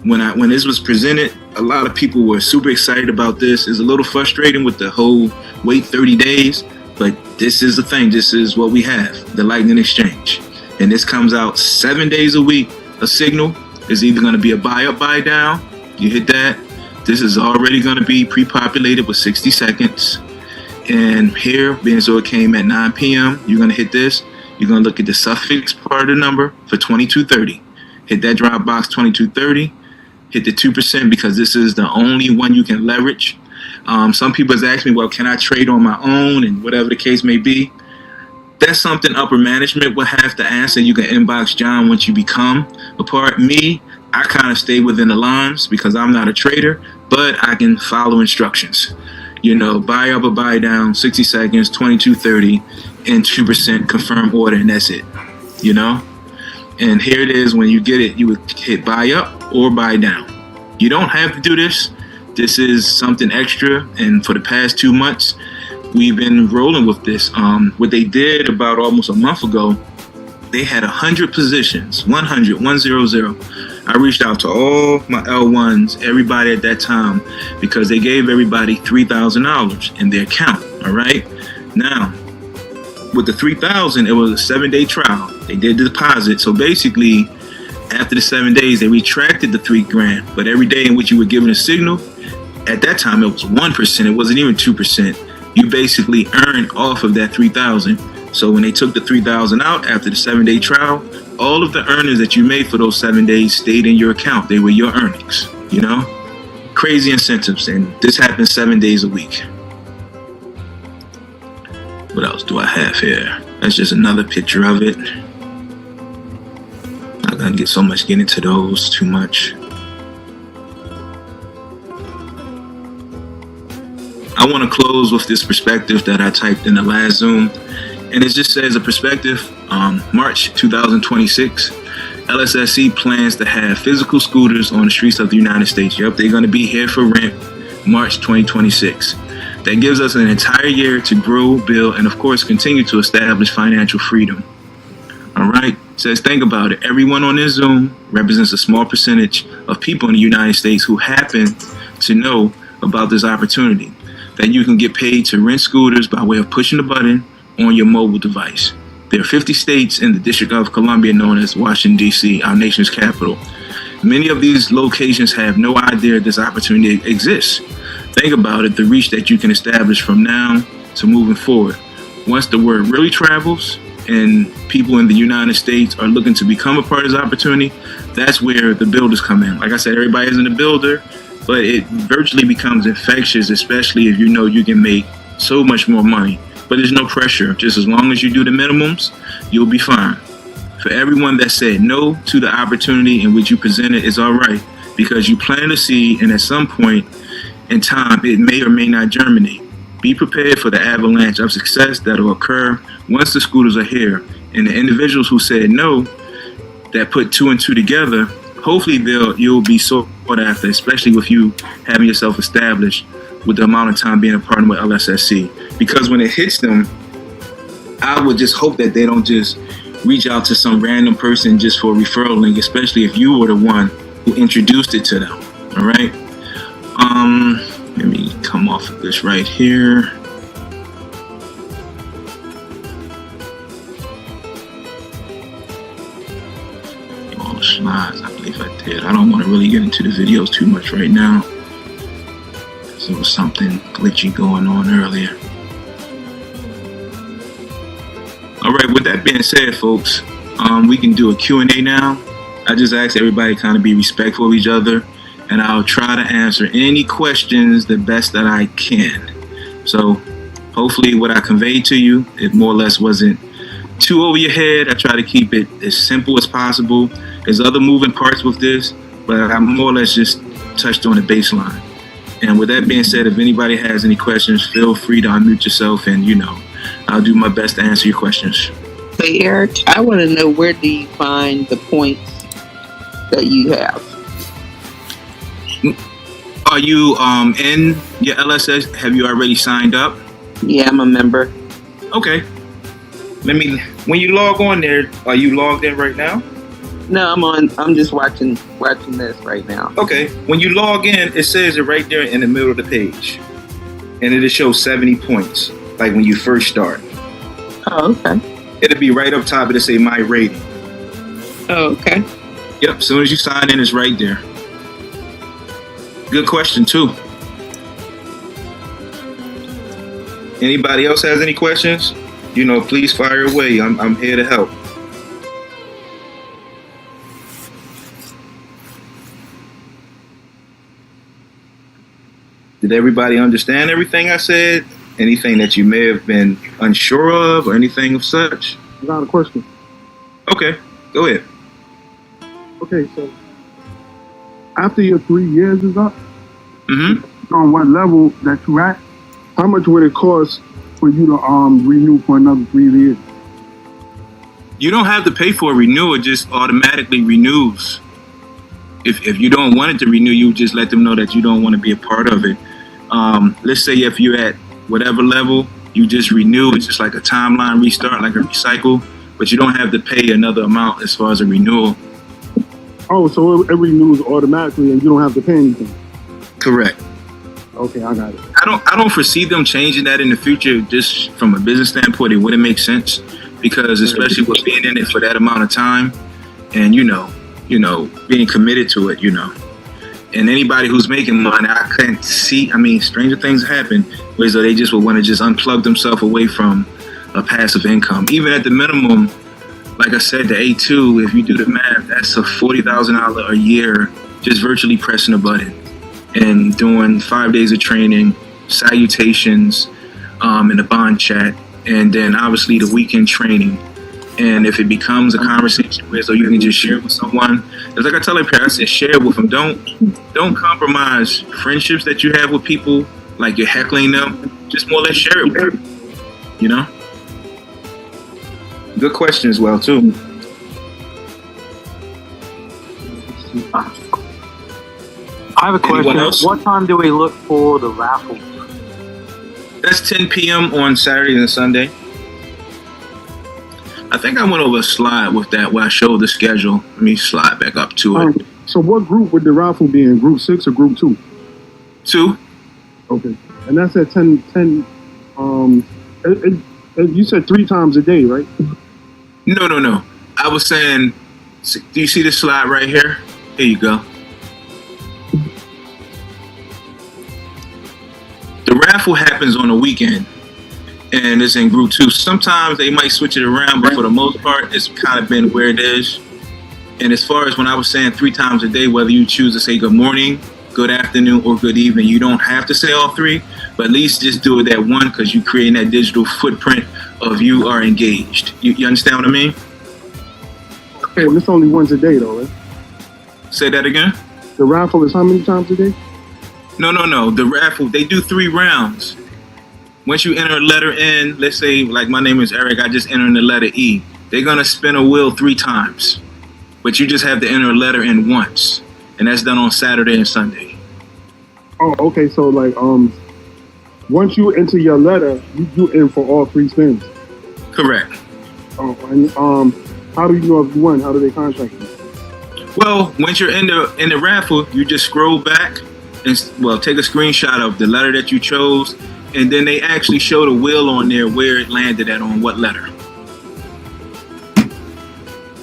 Speaker 2: When this was presented, a lot of people were super excited about this. It's a little frustrating with the whole wait 30 days, but this is the thing. This is what we have, the Lightning Exchange. And this comes out 7 days a week. A signal is either going to be a buy up, buy down. You hit that. This is already going to be pre-populated with 60 seconds. And here, being so it came at 9 p.m., you're going to hit this. You're going to look at the suffix part of the number for 2230. Hit that drop box 2230. Hit the 2% because this is the only one you can leverage. Some people have asked me, well, can I trade on my own and whatever the case may be? That's something upper management will have to answer. You can inbox John once you become a part. Me, I kind of stay within the lines because I'm not a trader, but I can follow instructions. You know, buy up or buy down, 60 seconds, 2230, and 2% confirm order, and that's it. You know? And here it is. When you get it, you would hit buy up or buy down. You don't have to do this. This is something extra. And for the past 2 months, we've been rolling with this. What they did about almost a month ago, they had 100 positions, 100. I reached out to all my L1s, everybody at that time, because they gave everybody $3,000 in their account. All right. Now, with the 3,000, it was a 7-day trial. They did the deposit. So basically, after the 7 days, they retracted the $3,000. But every day in which you were given a signal, at that time it was 1%. It wasn't even 2%. You basically earned off of that 3,000. So when they took the 3,000 out after the 7-day trial, all of the earnings that you made for those 7 days stayed in your account. They were your earnings. You know, crazy incentives, and this happens 7 days a week. What else do I have here? That's just another picture of it. Not gonna get into those too much. I want to close with this perspective that I typed in the last Zoom, and it just says a perspective. March 2026, LSSC plans to have physical scooters on the streets of the United States. Yep, they're gonna be here for rent, March 2026. That gives us an entire year to grow, build, and of course, continue to establish financial freedom. All right. Says, think about it. Everyone on this Zoom represents a small percentage of people in the United States who happen to know about this opportunity, that you can get paid to rent scooters by way of pushing the button on your mobile device. There are 50 states in the District of Columbia, known as Washington, D.C., our nation's capital. Many of these locations have no idea this opportunity exists. Think about it, the reach that you can establish from now to moving forward. Once the word really travels and people in the United States are looking to become a part of this opportunity, that's where the builders come in. Like I said, everybody isn't a builder, but it virtually becomes infectious, especially if you know you can make so much more money. But there's no pressure. Just as long as you do the minimums, you'll be fine. For everyone that said no to the opportunity in which you presented, it's all right, because you plant a seed, and at some point in time, it may or may not germinate. Be prepared for the avalanche of success that will occur once the scooters are here. And the individuals who said no, that put 2 and 2 together, hopefully you'll be sought after, especially with you having yourself established with the amount of time being a partner with LSSC. Because when it hits them, I would just hope that they don't just reach out to some random person just for a referral link, especially if you were the one who introduced it to them. All right. Let me come off of this right here. All the slides, I believe I did. I don't want to really get into the videos too much right now, because there was something glitchy going on earlier. All right, with that being said, folks, we can do a Q&A now. I just ask everybody kind of be respectful of each other, and I'll try to answer any questions the best that I can. So hopefully what I conveyed to you, it more or less wasn't too over your head. I try to keep it as simple as possible. There's other moving parts with this, but I more or less just touched on the baseline. And with that being said, if anybody has any questions, feel free to unmute yourself, and I'll do my best to answer your questions.
Speaker 3: Hey, Eric, I want to know, where do you find the points that you have.
Speaker 2: Are you in your LSS? Have you already signed up?
Speaker 3: Yeah, I'm a member.
Speaker 2: Okay. When you log on there, are you logged in right now?
Speaker 3: No, I'm just watching this right now.
Speaker 2: Okay. When you log in, it says it right there in the middle of the page. And it'll show 70 points, like when you first start.
Speaker 3: Oh, okay.
Speaker 2: It'll be right up top. It'll say my rating.
Speaker 3: Oh, okay.
Speaker 2: Yep. As soon as you sign in, it's right there. Good question, too. Anybody else has any questions? Please fire away. I'm here to help. Did everybody understand everything I said? Anything that you may have been unsure of or anything of such?
Speaker 4: I got a question.
Speaker 2: Okay, go ahead.
Speaker 4: Okay, so after your 3 years is up,
Speaker 2: Mm-hmm.
Speaker 4: on what level that you at, how much would it cost for you to renew for another 3 years?
Speaker 2: You don't have to pay for a renewal. It just automatically renews. If you don't want it to renew, you just let them know that you don't want to be a part of it. Let's say if you're at whatever level, you just renew. It's just like a timeline restart, like a recycle, but you don't have to pay another amount as far as a renewal.
Speaker 4: Oh, so it renews automatically and you don't have to pay anything?
Speaker 2: Correct.
Speaker 4: Okay, I got it.
Speaker 2: I don't foresee them changing that in the future. Just from a business standpoint, it wouldn't make sense because especially with being in it for that amount of time and, being committed to it, and anybody who's making money, I can't see, stranger things happen where they just would want to just unplug themselves away from a passive income. Even at the minimum, like I said, the A2, if you do the math, that's a $40,000 a year just virtually pressing a button and doing 5 days of training, salutations, in a bond chat, and then obviously the weekend training. And if it becomes a conversation where so you can just share with someone, it's like I tell every parent, I said, share with them. Don't compromise friendships that you have with people, like you're heckling them. Just more or less share it with them, Good question as well, too.
Speaker 5: I have a question.
Speaker 2: Anyone else?
Speaker 5: What time do we look for the raffles?
Speaker 2: That's 10 p.m. on Saturday and Sunday. I think I went over a slide with that where I showed the schedule. Let me slide back up to it.
Speaker 4: So what group would the raffle be in? Group 6 or group 2?
Speaker 2: 2.
Speaker 4: Okay. And that's at 10 you said 3 times a day, right?
Speaker 2: No. I was saying, do you see this slide right here? Here you go. The raffle happens on a weekend, and it's in group 2. Sometimes they might switch it around, but for the most part, it's kind of been where it is. And as far as when I was saying 3 times a day, whether you choose to say good morning, good afternoon, or good evening, you don't have to say all 3, but at least just do it that one because you're creating that digital footprint of you are engaged. You understand what I mean?
Speaker 4: Okay, and it's only once a day though, right?
Speaker 2: Say that again?
Speaker 4: The raffle is how many times a day?
Speaker 2: No. The raffle, they do 3 rounds. Once you enter a letter in, let's say, like my name is Eric, I just enter in the letter E. They're going to spin a wheel 3 times. But you just have to enter a letter in once. And that's done on Saturday and Sunday.
Speaker 4: Oh, okay. So like, once you enter your letter, you in for all 3 spins.
Speaker 2: Correct.
Speaker 4: Oh, and how do you know if you won? How do they contact you?
Speaker 2: Well, once you're in the raffle, you just scroll back and take a screenshot of the letter that you chose, and then they actually show the wheel on there where it landed at on what letter.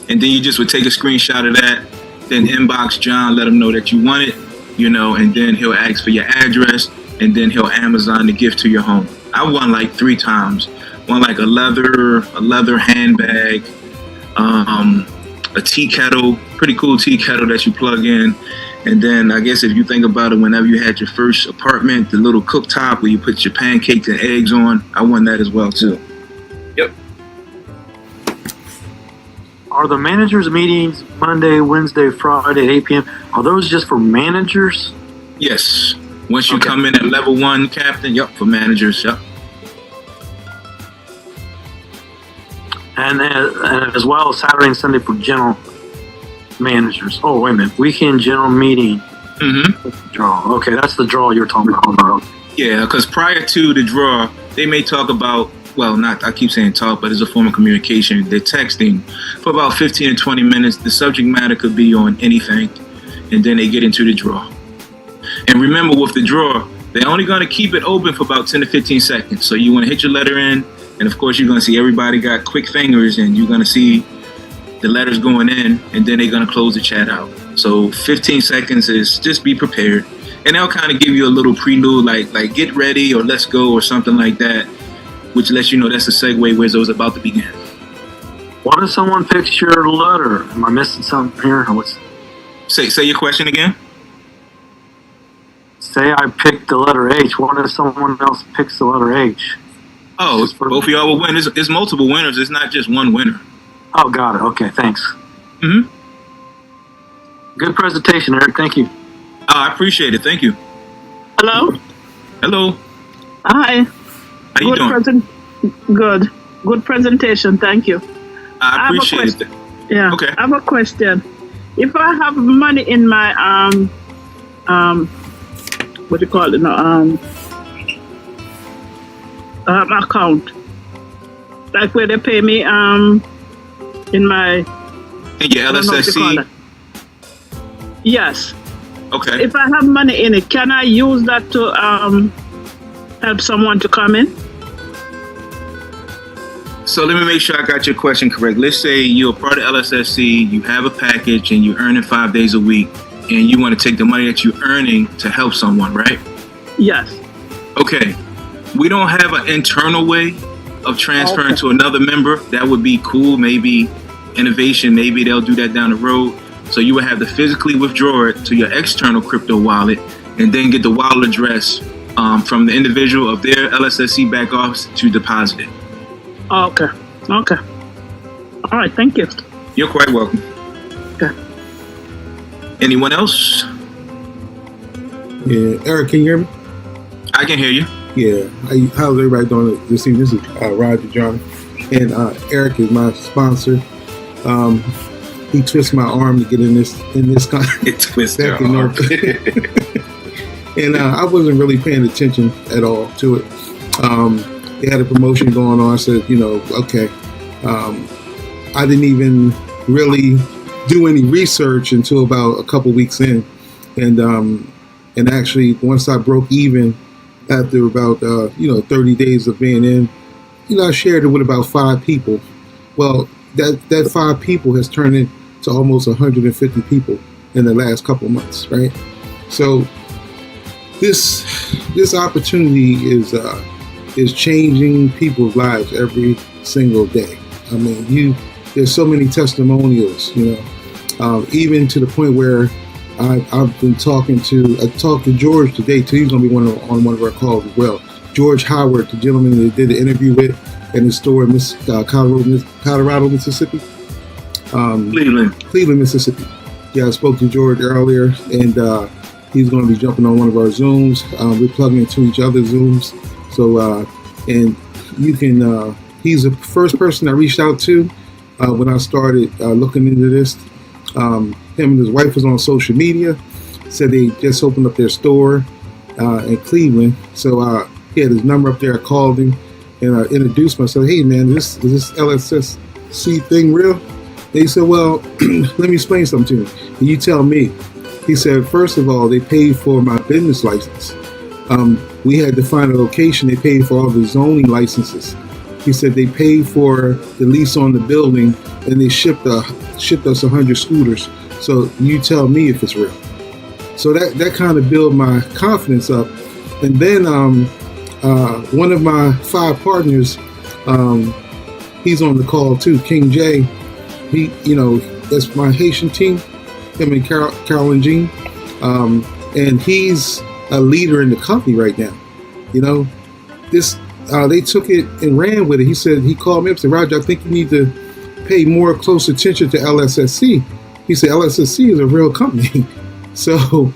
Speaker 2: And then you just would take a screenshot of that, then inbox John, let him know that you want it, and then he'll ask for your address, and then he'll Amazon the gift to your home. I won like 3 times. Won like a leather handbag, a tea kettle, pretty cool tea kettle that you plug in. And then I guess if you think about it, whenever you had your first apartment, the little cooktop where you put your pancakes and eggs on, I won that as well too. Yep.
Speaker 5: Are the managers' meetings Monday, Wednesday, Friday at 8 p.m.? Are those just for managers?
Speaker 2: Yes. Once you come in at level 1, captain, yep, for managers, yep.
Speaker 5: And as well as Saturday and Sunday for general. managers. Oh, wait a minute. Weekend general meeting draw. Okay, that's the draw you're talking about.
Speaker 2: Yeah, because prior to the draw, they may talk about, well, not, I keep saying talk, but it's a form of communication. They're texting for about 15 to 20 minutes. The subject matter could be on anything, and then they get into the draw. And remember, with the draw, they're only going to keep it open for about 10 to 15 seconds. So you want to hit your letter in, and of course, you're going to see everybody got quick fingers, and you're going to see the letters going in, and then they're going to close the chat out. So 15 seconds is just be prepared. And they'll kind of give you a little prelude, like get ready or let's go or something like that, which lets you know that's the segue where it's about to begin.
Speaker 5: What if someone picks your letter? Am I missing something here?
Speaker 2: Say your question again.
Speaker 5: Say I picked the letter H. What if someone else picks the letter H?
Speaker 2: Oh, both of y'all will win. There's multiple winners. It's not just one winner.
Speaker 5: Oh, got it. Okay, thanks.
Speaker 2: Mm-hmm.
Speaker 5: Good presentation, Eric. Thank you.
Speaker 2: Oh, I appreciate it. Thank you.
Speaker 6: Hello.
Speaker 2: Hello.
Speaker 6: Hi.
Speaker 2: How you doing?
Speaker 6: Good. Good presentation. Thank you.
Speaker 2: I appreciate it.
Speaker 6: Yeah.
Speaker 2: Okay.
Speaker 6: I have a question. If I have money in my what do you call it now? Account, like where they pay me in my
Speaker 2: in your LSSC.
Speaker 6: Yes.
Speaker 2: Okay.
Speaker 6: If I have money in it, can I use that to help someone to come in?
Speaker 2: So let me make sure I got your question correct. Let's say you're a part of LSSC, you have a package, and you're earning 5 days a week, and you want to take the money that you're earning to help someone, right?
Speaker 6: Yes.
Speaker 2: Okay. We don't have an internal way of transferring to another member. That would be cool. Maybe innovation. Maybe they'll do that down the road. So you would have to physically withdraw it to your external crypto wallet and then get the wallet address from the individual of their LSSC back office to deposit it.
Speaker 6: Okay. Okay. All right. Thank you.
Speaker 2: You're quite welcome.
Speaker 6: Okay.
Speaker 2: Anyone else?
Speaker 7: Yeah, Eric, can you hear me?
Speaker 2: I can hear you.
Speaker 7: Yeah. How's everybody doing this evening? This is Roger John, and Eric is my sponsor. He twists my arm to get in this
Speaker 2: It twists your arm.
Speaker 7: And I wasn't really paying attention at all to it. They had a promotion going on. I said, okay. I didn't even really do any research until about a couple weeks in, and actually once I broke even after about 30 days of being in, I shared it with about 5 people. Well, that 5 people has turned into almost 150 people in the last couple of months, right? So this opportunity is changing people's lives every single day. I mean, there's so many testimonials, even to the point where I've been talking to George today too. He's going to be on one of our calls as well. George Howard, the gentleman that did the interview with in his store in Colorado, Mississippi. Cleveland, Mississippi. Yeah, I spoke to George earlier, and he's going to be jumping on one of our Zooms. We're plugging into each other's Zooms. So, and you can, he's the first person I reached out to when I started looking into this. Him and his wife was on social media, said they just opened up their store in Cleveland. So he had his number up there. I called him and I introduced myself. Hey man, is this LSSC thing real? They said, well, let me explain something to you. And you tell me. He said, first of all, they paid for my business license. We had to find a location. They paid for all the zoning licenses. He said they paid for the lease on the building, and they shipped us 100 scooters. So you tell me if it's real. So that kind of built my confidence up. And then one of my 5 partners, he's on the call too, King J. He, that's my Haitian team, him and Carol and Jean. And he's a leader in the company right now. They took it and ran with it. He called me up and said, Roger, I think you need to pay more close attention to LSSC. He said, LSSC is a real company. So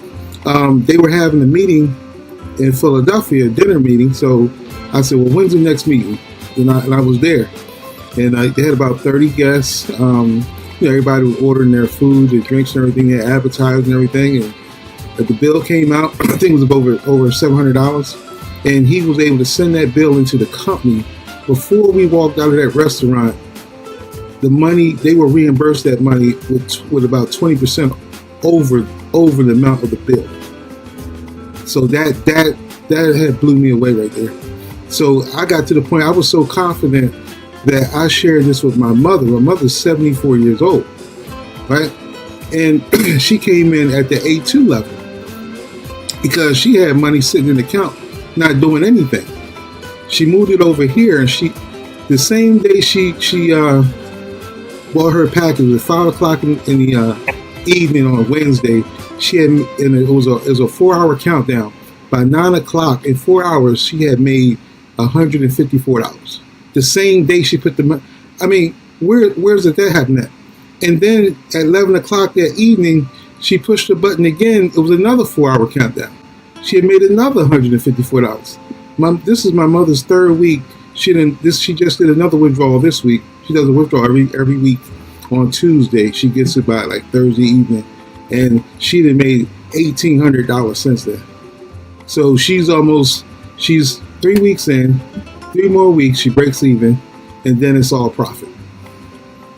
Speaker 7: they were having a meeting in Philadelphia, a dinner meeting. So I said, well, when's the next meeting? And I was there. And they had about 30 guests. everybody was ordering their food, their drinks, and everything, their appetizers and everything. And the bill came out. I think it was over $700, and he was able to send that bill into the company before we walked out of that restaurant. The money, they were reimbursed that money with about 20% over the amount of the bill. So that had blew me away right there. So I got to the point, I was so confident that I shared this with my mother. My mother's 74 years old, right? And she came in at the A2 level because she had money sitting in the account, not doing anything. She moved it over here, and the same day she bought her package at 5 o'clock in the evening on Wednesday. She had, and it was a 4-hour countdown. By 9 o'clock, in 4 hours, she had made $154. The same day she put the money. I mean, where's that happen at? And then at 11 o'clock that evening, she pushed the button again. It was another 4-hour countdown. She had made another $154. This is my mother's third week. She just did another withdrawal this week. She does a withdrawal every week on Tuesday. She gets it by like Thursday evening, and she done made $1,800 since then. So she's 3 weeks in, 3 more weeks, she breaks even, and then it's all profit.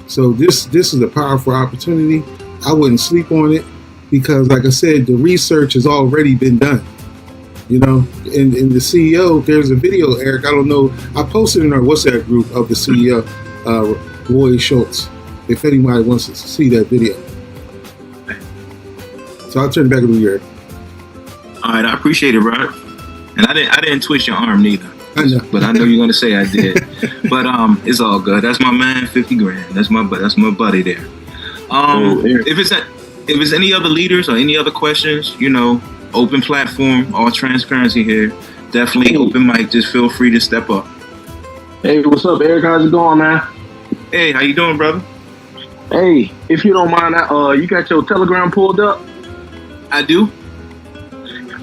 Speaker 7: So this is a powerful opportunity. I wouldn't sleep on it because, like I said, the research has already been done. You know, and the CEO, there's a video, Eric, I don't know, I posted in our WhatsApp group of the CEO, Roy Schultz, if anybody wants to see that video. So I'll turn it back over to you, Eric.
Speaker 2: All right, I appreciate it, brother. And I didn't twist your arm neither.
Speaker 7: I know.
Speaker 2: But I know you're gonna say I did. But it's all good. That's my man, 50 grand. That's my buddy there. If it's any other leaders or any other questions, you know, open platform, all transparency here. Definitely open mic. Just feel free to step up.
Speaker 8: Hey, what's up, Eric? How's it going, man?
Speaker 2: Hey, how you doing, brother?
Speaker 8: Hey, if you don't mind, you got your Telegram pulled up?
Speaker 2: I do.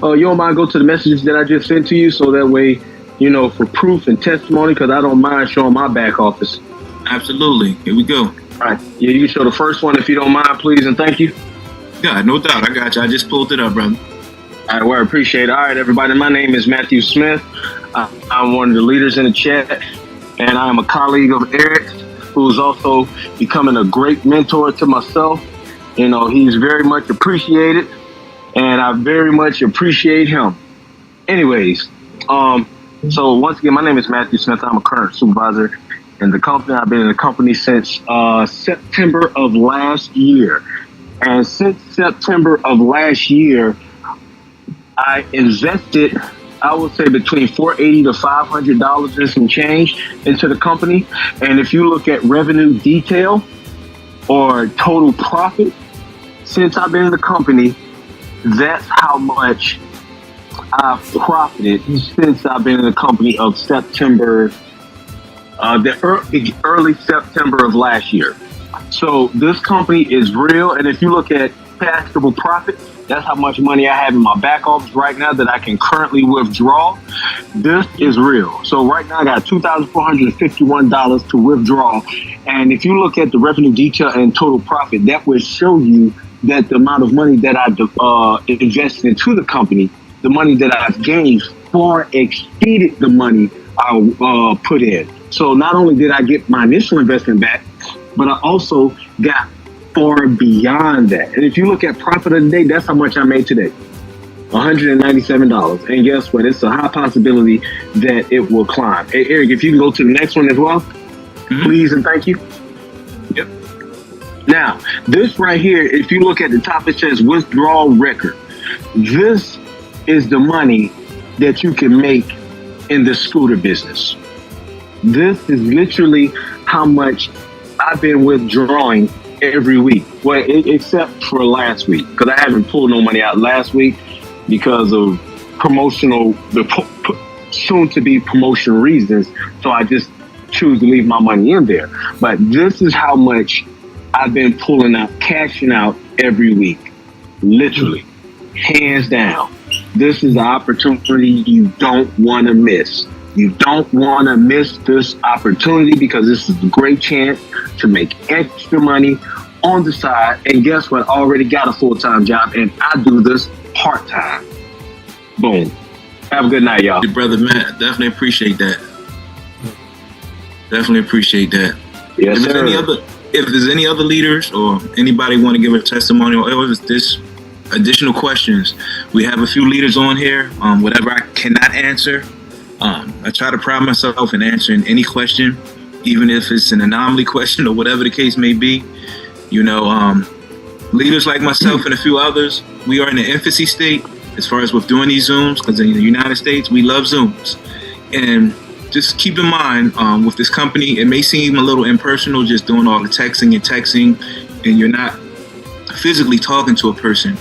Speaker 8: You don't mind go to the messages that I just sent to you, so that way, you know, for proof and testimony, because I don't mind showing my back office.
Speaker 2: Absolutely. Here we go.
Speaker 8: All right. Yeah, you can show the first one if you don't mind, please, and thank you.
Speaker 2: Yeah, no doubt. I got you. I just pulled it up, brother.
Speaker 8: All right, well, I appreciate it. All right, everybody. My name is Matthew Smith. I'm one of the leaders in the chat, and I am a colleague of Eric's, who's also becoming a great mentor to myself. You know, he's very much appreciated, and I very much appreciate him. Anyways, so once again, my name is Matthew Smith. I'm a current supervisor in the company. I've been in the company since September of last year. And since September of last year, I invested, I would say, between $480 to $500 and some change into the company. And if you look at revenue detail or total profit, since I've been in the company, that's how much I've profited since I've been in the company of September, the early September of last year. So this company is real. And if you look at taxable profit, that's how much money I have in my back office right now that I can currently withdraw. This is real. So right now I got $2,451 to withdraw. And if you look at the revenue detail and total profit, that will show you that the amount of money that I invested into the company, the money that I've gained, far exceeded the money I put in. So not only did I get my initial investment back, but I also got far beyond that. And if you look at profit of the day, that's how much I made today. $197. And guess what? It's a high possibility that it will climb. Hey, Eric, if you can go to the next one as well, please and thank you.
Speaker 2: Yep.
Speaker 8: Now, this right here, if you look at the top, it says withdrawal record. This is the money that you can make in the scooter business. This is literally how much I've been withdrawing every week. Well, except for last week, because I haven't pulled no money out last week because of soon-to-be promotion reasons. So I just choose to leave my money in there. But this is how much I've been pulling out, cashing out every week. Literally, hands down. This is an opportunity you don't want to miss. You don't want to miss this opportunity because this is a great chance to make extra money on the side, and guess what? Already got a full-time job, and I do this part-time. Boom. Have a good night, y'all.
Speaker 2: Your brother Matt, definitely appreciate that. Definitely appreciate that.
Speaker 8: Yes, sir.
Speaker 2: If there's any other leaders or anybody want to give a testimonial, or if there's additional questions, we have a few leaders on here. Whatever I cannot answer, I try to pride myself in answering any question, even if it's an anomaly question or whatever the case may be. You know, leaders like myself and a few others, we are in the infancy state as far as with doing these Zooms, because in the United States, we love Zooms. And just keep in mind, with this company, it may seem a little impersonal just doing all the texting, and you're not physically talking to a person.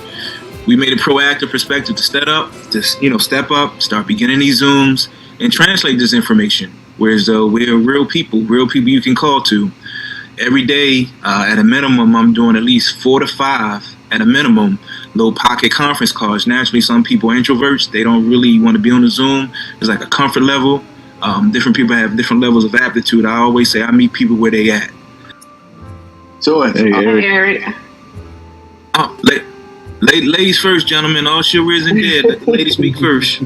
Speaker 2: We made a proactive perspective to step up, start beginning these Zooms, and translate this information. Whereas we're real people you can call to. Every day, at a minimum, I'm doing at least 4 to 5, at a minimum, little pocket conference calls. Naturally, some people are introverts. They don't really want to be on the Zoom. There's like a comfort level. Different people have different levels of aptitude. I always say I meet people where they at.
Speaker 8: So, hey,
Speaker 3: Eric.
Speaker 2: Ladies first, gentlemen. All chivalry isn't dead. Let the ladies speak first.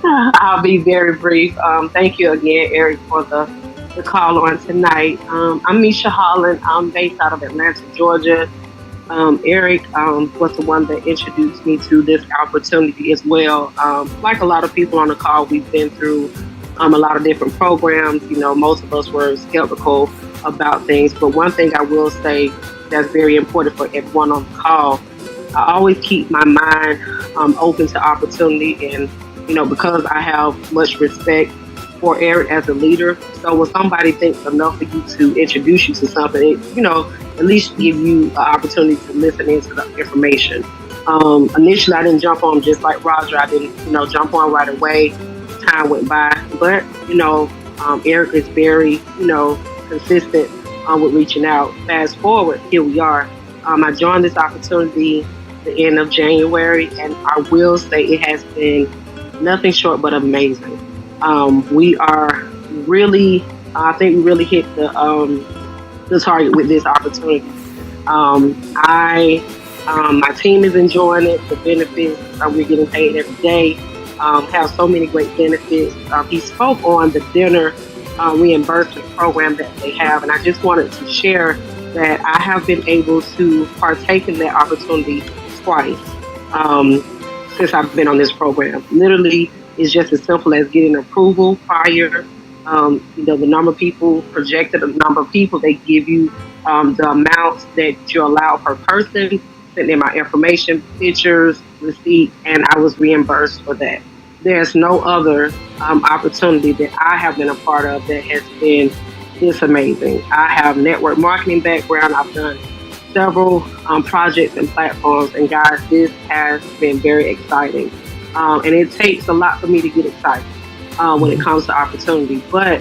Speaker 3: I'll be very brief. Thank you again, Eric, for the call on tonight. I'm Misha Holland. I'm based out of Atlanta, Georgia. Eric was the one that introduced me to this opportunity as well. Like a lot of people on the call, we've been through a lot of different programs. You know, most of us were skeptical about things. But one thing I will say that's very important for everyone on the call, I always keep my mind open to opportunity. And, you know, because I have much respect for Eric as a leader, so when somebody thinks enough of you to introduce you to something, it, you know, at least give you an opportunity to listen into the information. Initially, I didn't jump on just like Roger. I didn't, you know, jump on right away. Time went by, but you know, Eric is very, you know, consistent with reaching out. Fast forward, here we are. I joined this opportunity the end of January, and I will say it has been nothing short but amazing. We are really, I think we really hit the target with this opportunity. My team is enjoying it. The benefits, we're getting paid every day. Have so many great benefits. He spoke on the dinner reimbursement program that they have, and I just wanted to share that I have been able to partake in that opportunity twice since I've been on this program. Literally, it's just as simple as getting approval prior. You know, the number of people, projected the number of people, they give you the amounts that you allow per person, sent in my information, pictures, receipt, and I was reimbursed for that. There's no other opportunity that I have been a part of that has been this amazing. I have network marketing background. I've done several projects and platforms, and guys, this has been very exciting. And it takes a lot for me to get excited when it comes to opportunity. But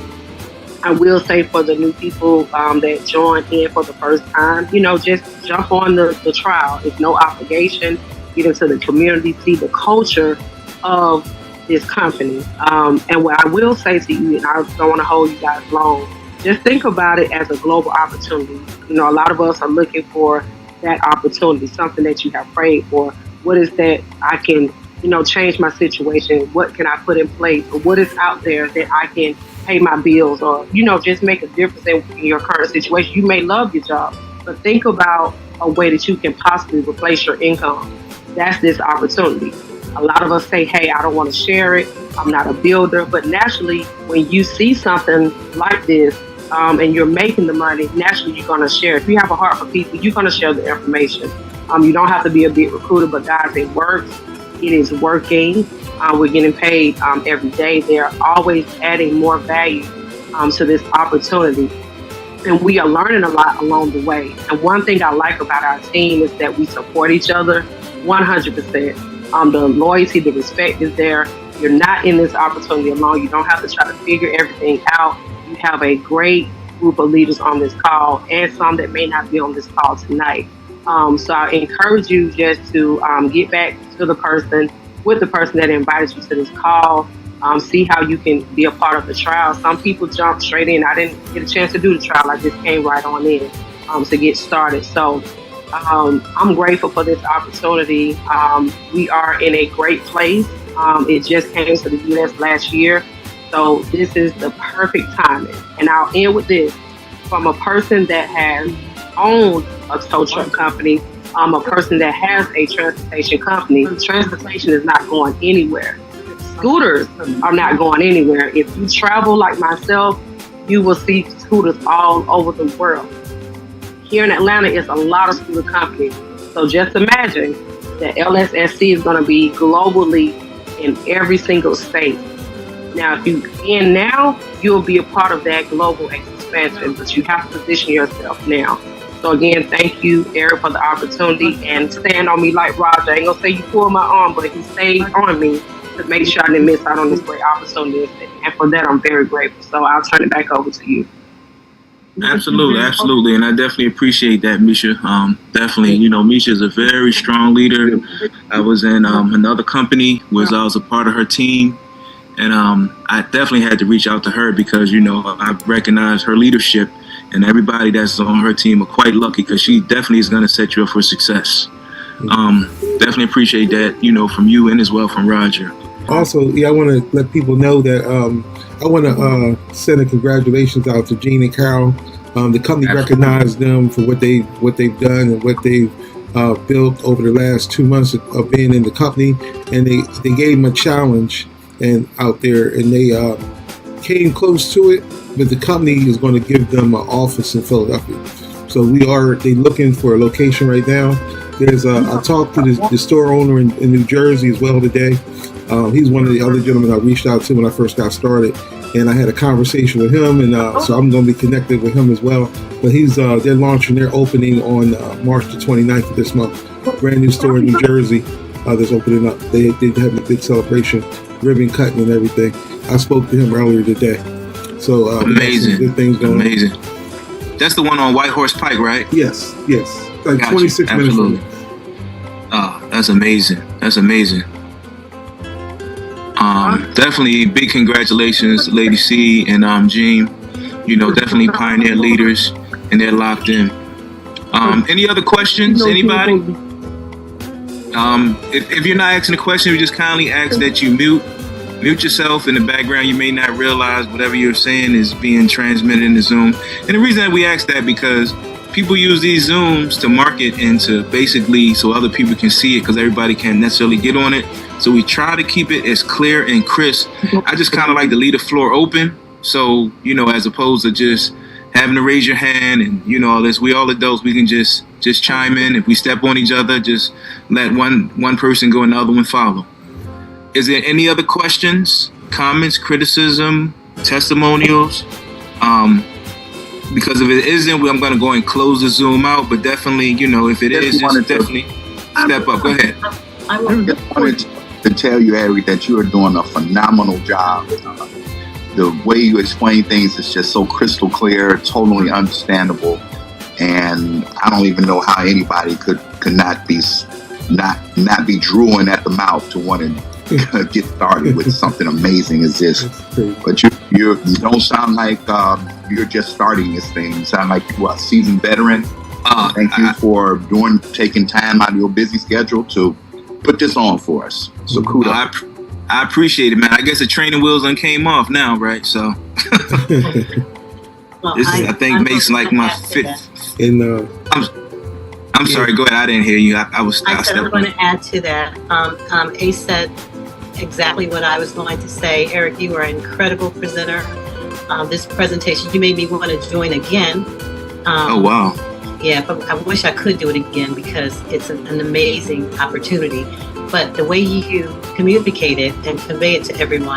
Speaker 3: I will say for the new people that join in for the first time, you know, just jump on the trial. It's no obligation. Get into the community, see the culture of this company. And what I will say to you, and I don't want to hold you guys long, just think about it as a global opportunity. You know, a lot of us are looking for that opportunity, something that you have prayed for. What is that I can, you know, change my situation? What can I put in place? Or what is out there that I can pay my bills, or, you know, just make a difference in your current situation? You may love your job, but think about a way that you can possibly replace your income. That's this opportunity. A lot of us say, hey, I don't want to share it. I'm not a builder. But naturally, when you see something like this and you're making the money, naturally you're going to share. If you have a heart for people, you're going to share the information. You don't have to be a big recruiter, but guys, it works. It is working. We're getting paid every day. They're always adding more value to this opportunity. And we are learning a lot along the way. And one thing I like about our team is that we support each other 100%. The loyalty, the respect is there. You're not in this opportunity alone. You don't have to try to figure everything out. You have a great group of leaders on this call, and some that may not be on this call tonight. So I encourage you just to get back to the person that invited you to this call. See how you can be a part of the trial. Some people jump straight in. I didn't get a chance to do the trial. I just came right on in. to get started. So I'm grateful for this opportunity. We are in a great place. It just came to the U.S. last year. So this is the perfect timing. And I'll end with this. From a person that has owned a tow truck company, a person that has a transportation company, transportation is not going anywhere. Scooters are not going anywhere. If you travel like myself, you will see scooters all over the world. Here in Atlanta, it's a lot of scooter companies. So just imagine that LSSC is going to be globally in every single state. Now, if you in now, you'll be a part of that global expansion, but you have to position yourself now. So again, thank you, Eric, for the opportunity, and stand on me like Roger. I ain't gonna say you pulled my arm, but he stayed on me to make sure I didn't miss out on this great opportunity. And for that, I'm very grateful. So I'll turn it back over to you.
Speaker 2: Absolutely, and I definitely appreciate that, Misha. Definitely, Misha is a very strong leader. I was in another company where I was a part of her team, and I definitely had to reach out to her because I recognize her leadership, and everybody that's on her team are quite lucky because she definitely is going to set you up for success. Definitely appreciate that, from you and as well from Roger.
Speaker 7: Also, I want to let people know that I want to send a congratulations out to Gene and Carol. The company recognized them for what they've done and what they've built over the last 2 months of being in the company, and they gave them a challenge out there, and they came close to it. But the company is going to give them an office in Philadelphia. So they're looking for a location right now. I talked to the store owner in New Jersey as well today. He's one of the other gentlemen I reached out to when I first got started, and I had a conversation with him, and so I'm going to be connected with him as well. But they're launching their opening on March the 29th of this month. Brand new store in New Jersey that's opening up. They have a big celebration, ribbon cutting and everything. I spoke to him earlier today. So
Speaker 2: amazing,
Speaker 7: good things going on.
Speaker 2: Amazing. That's the one on White Horse Pike, right?
Speaker 7: Yes. Like 26 minutes from there.
Speaker 2: Oh, that's amazing. Definitely big congratulations to Lady C and Gene. Definitely pioneer leaders, and they're locked in. Any other questions? Anybody? If you're not asking a question, we just kindly ask that you mute yourself in the background. You may not realize whatever you're saying is being transmitted in the Zoom. And the reason that we ask that because people use these Zooms to market and to basically so other people can see it because everybody can't necessarily get on it. So we try to keep it as clear and crisp. I just kind of like to leave the floor open. So, as opposed to just having to raise your hand and, all this, we all adults, we can just chime in. If we step on each other, just let one person go and the other one follow. Is there any other questions, comments, criticism, testimonials? Because if it isn't, I'm going to go and close the Zoom out. But definitely, if it is, just definitely step up. Go ahead.
Speaker 9: I wanted to tell you, Eric, that you are doing a phenomenal job. The way you explain things is just so crystal clear, totally understandable. And I don't even know how anybody could not be drooling at the mouth to want to get started with something amazing as this. But you don't sound like you're just starting this thing. You sound like you are a seasoned veteran. Thank you for taking time out of your busy schedule to put this on for us. So kudos.
Speaker 2: I appreciate it, man. I guess the training wheels came off now, right? So this is, I think, makes like my fifth. I'm sorry. Go ahead. I didn't hear you. I said
Speaker 10: I'm going to add to that. Ace said exactly what I was going to say. Eric, you are an incredible presenter. This presentation, you made me want to join again.
Speaker 2: Oh wow.
Speaker 10: Yeah, but I wish I could do it again because it's an amazing opportunity. But the way you communicate it and convey it to everyone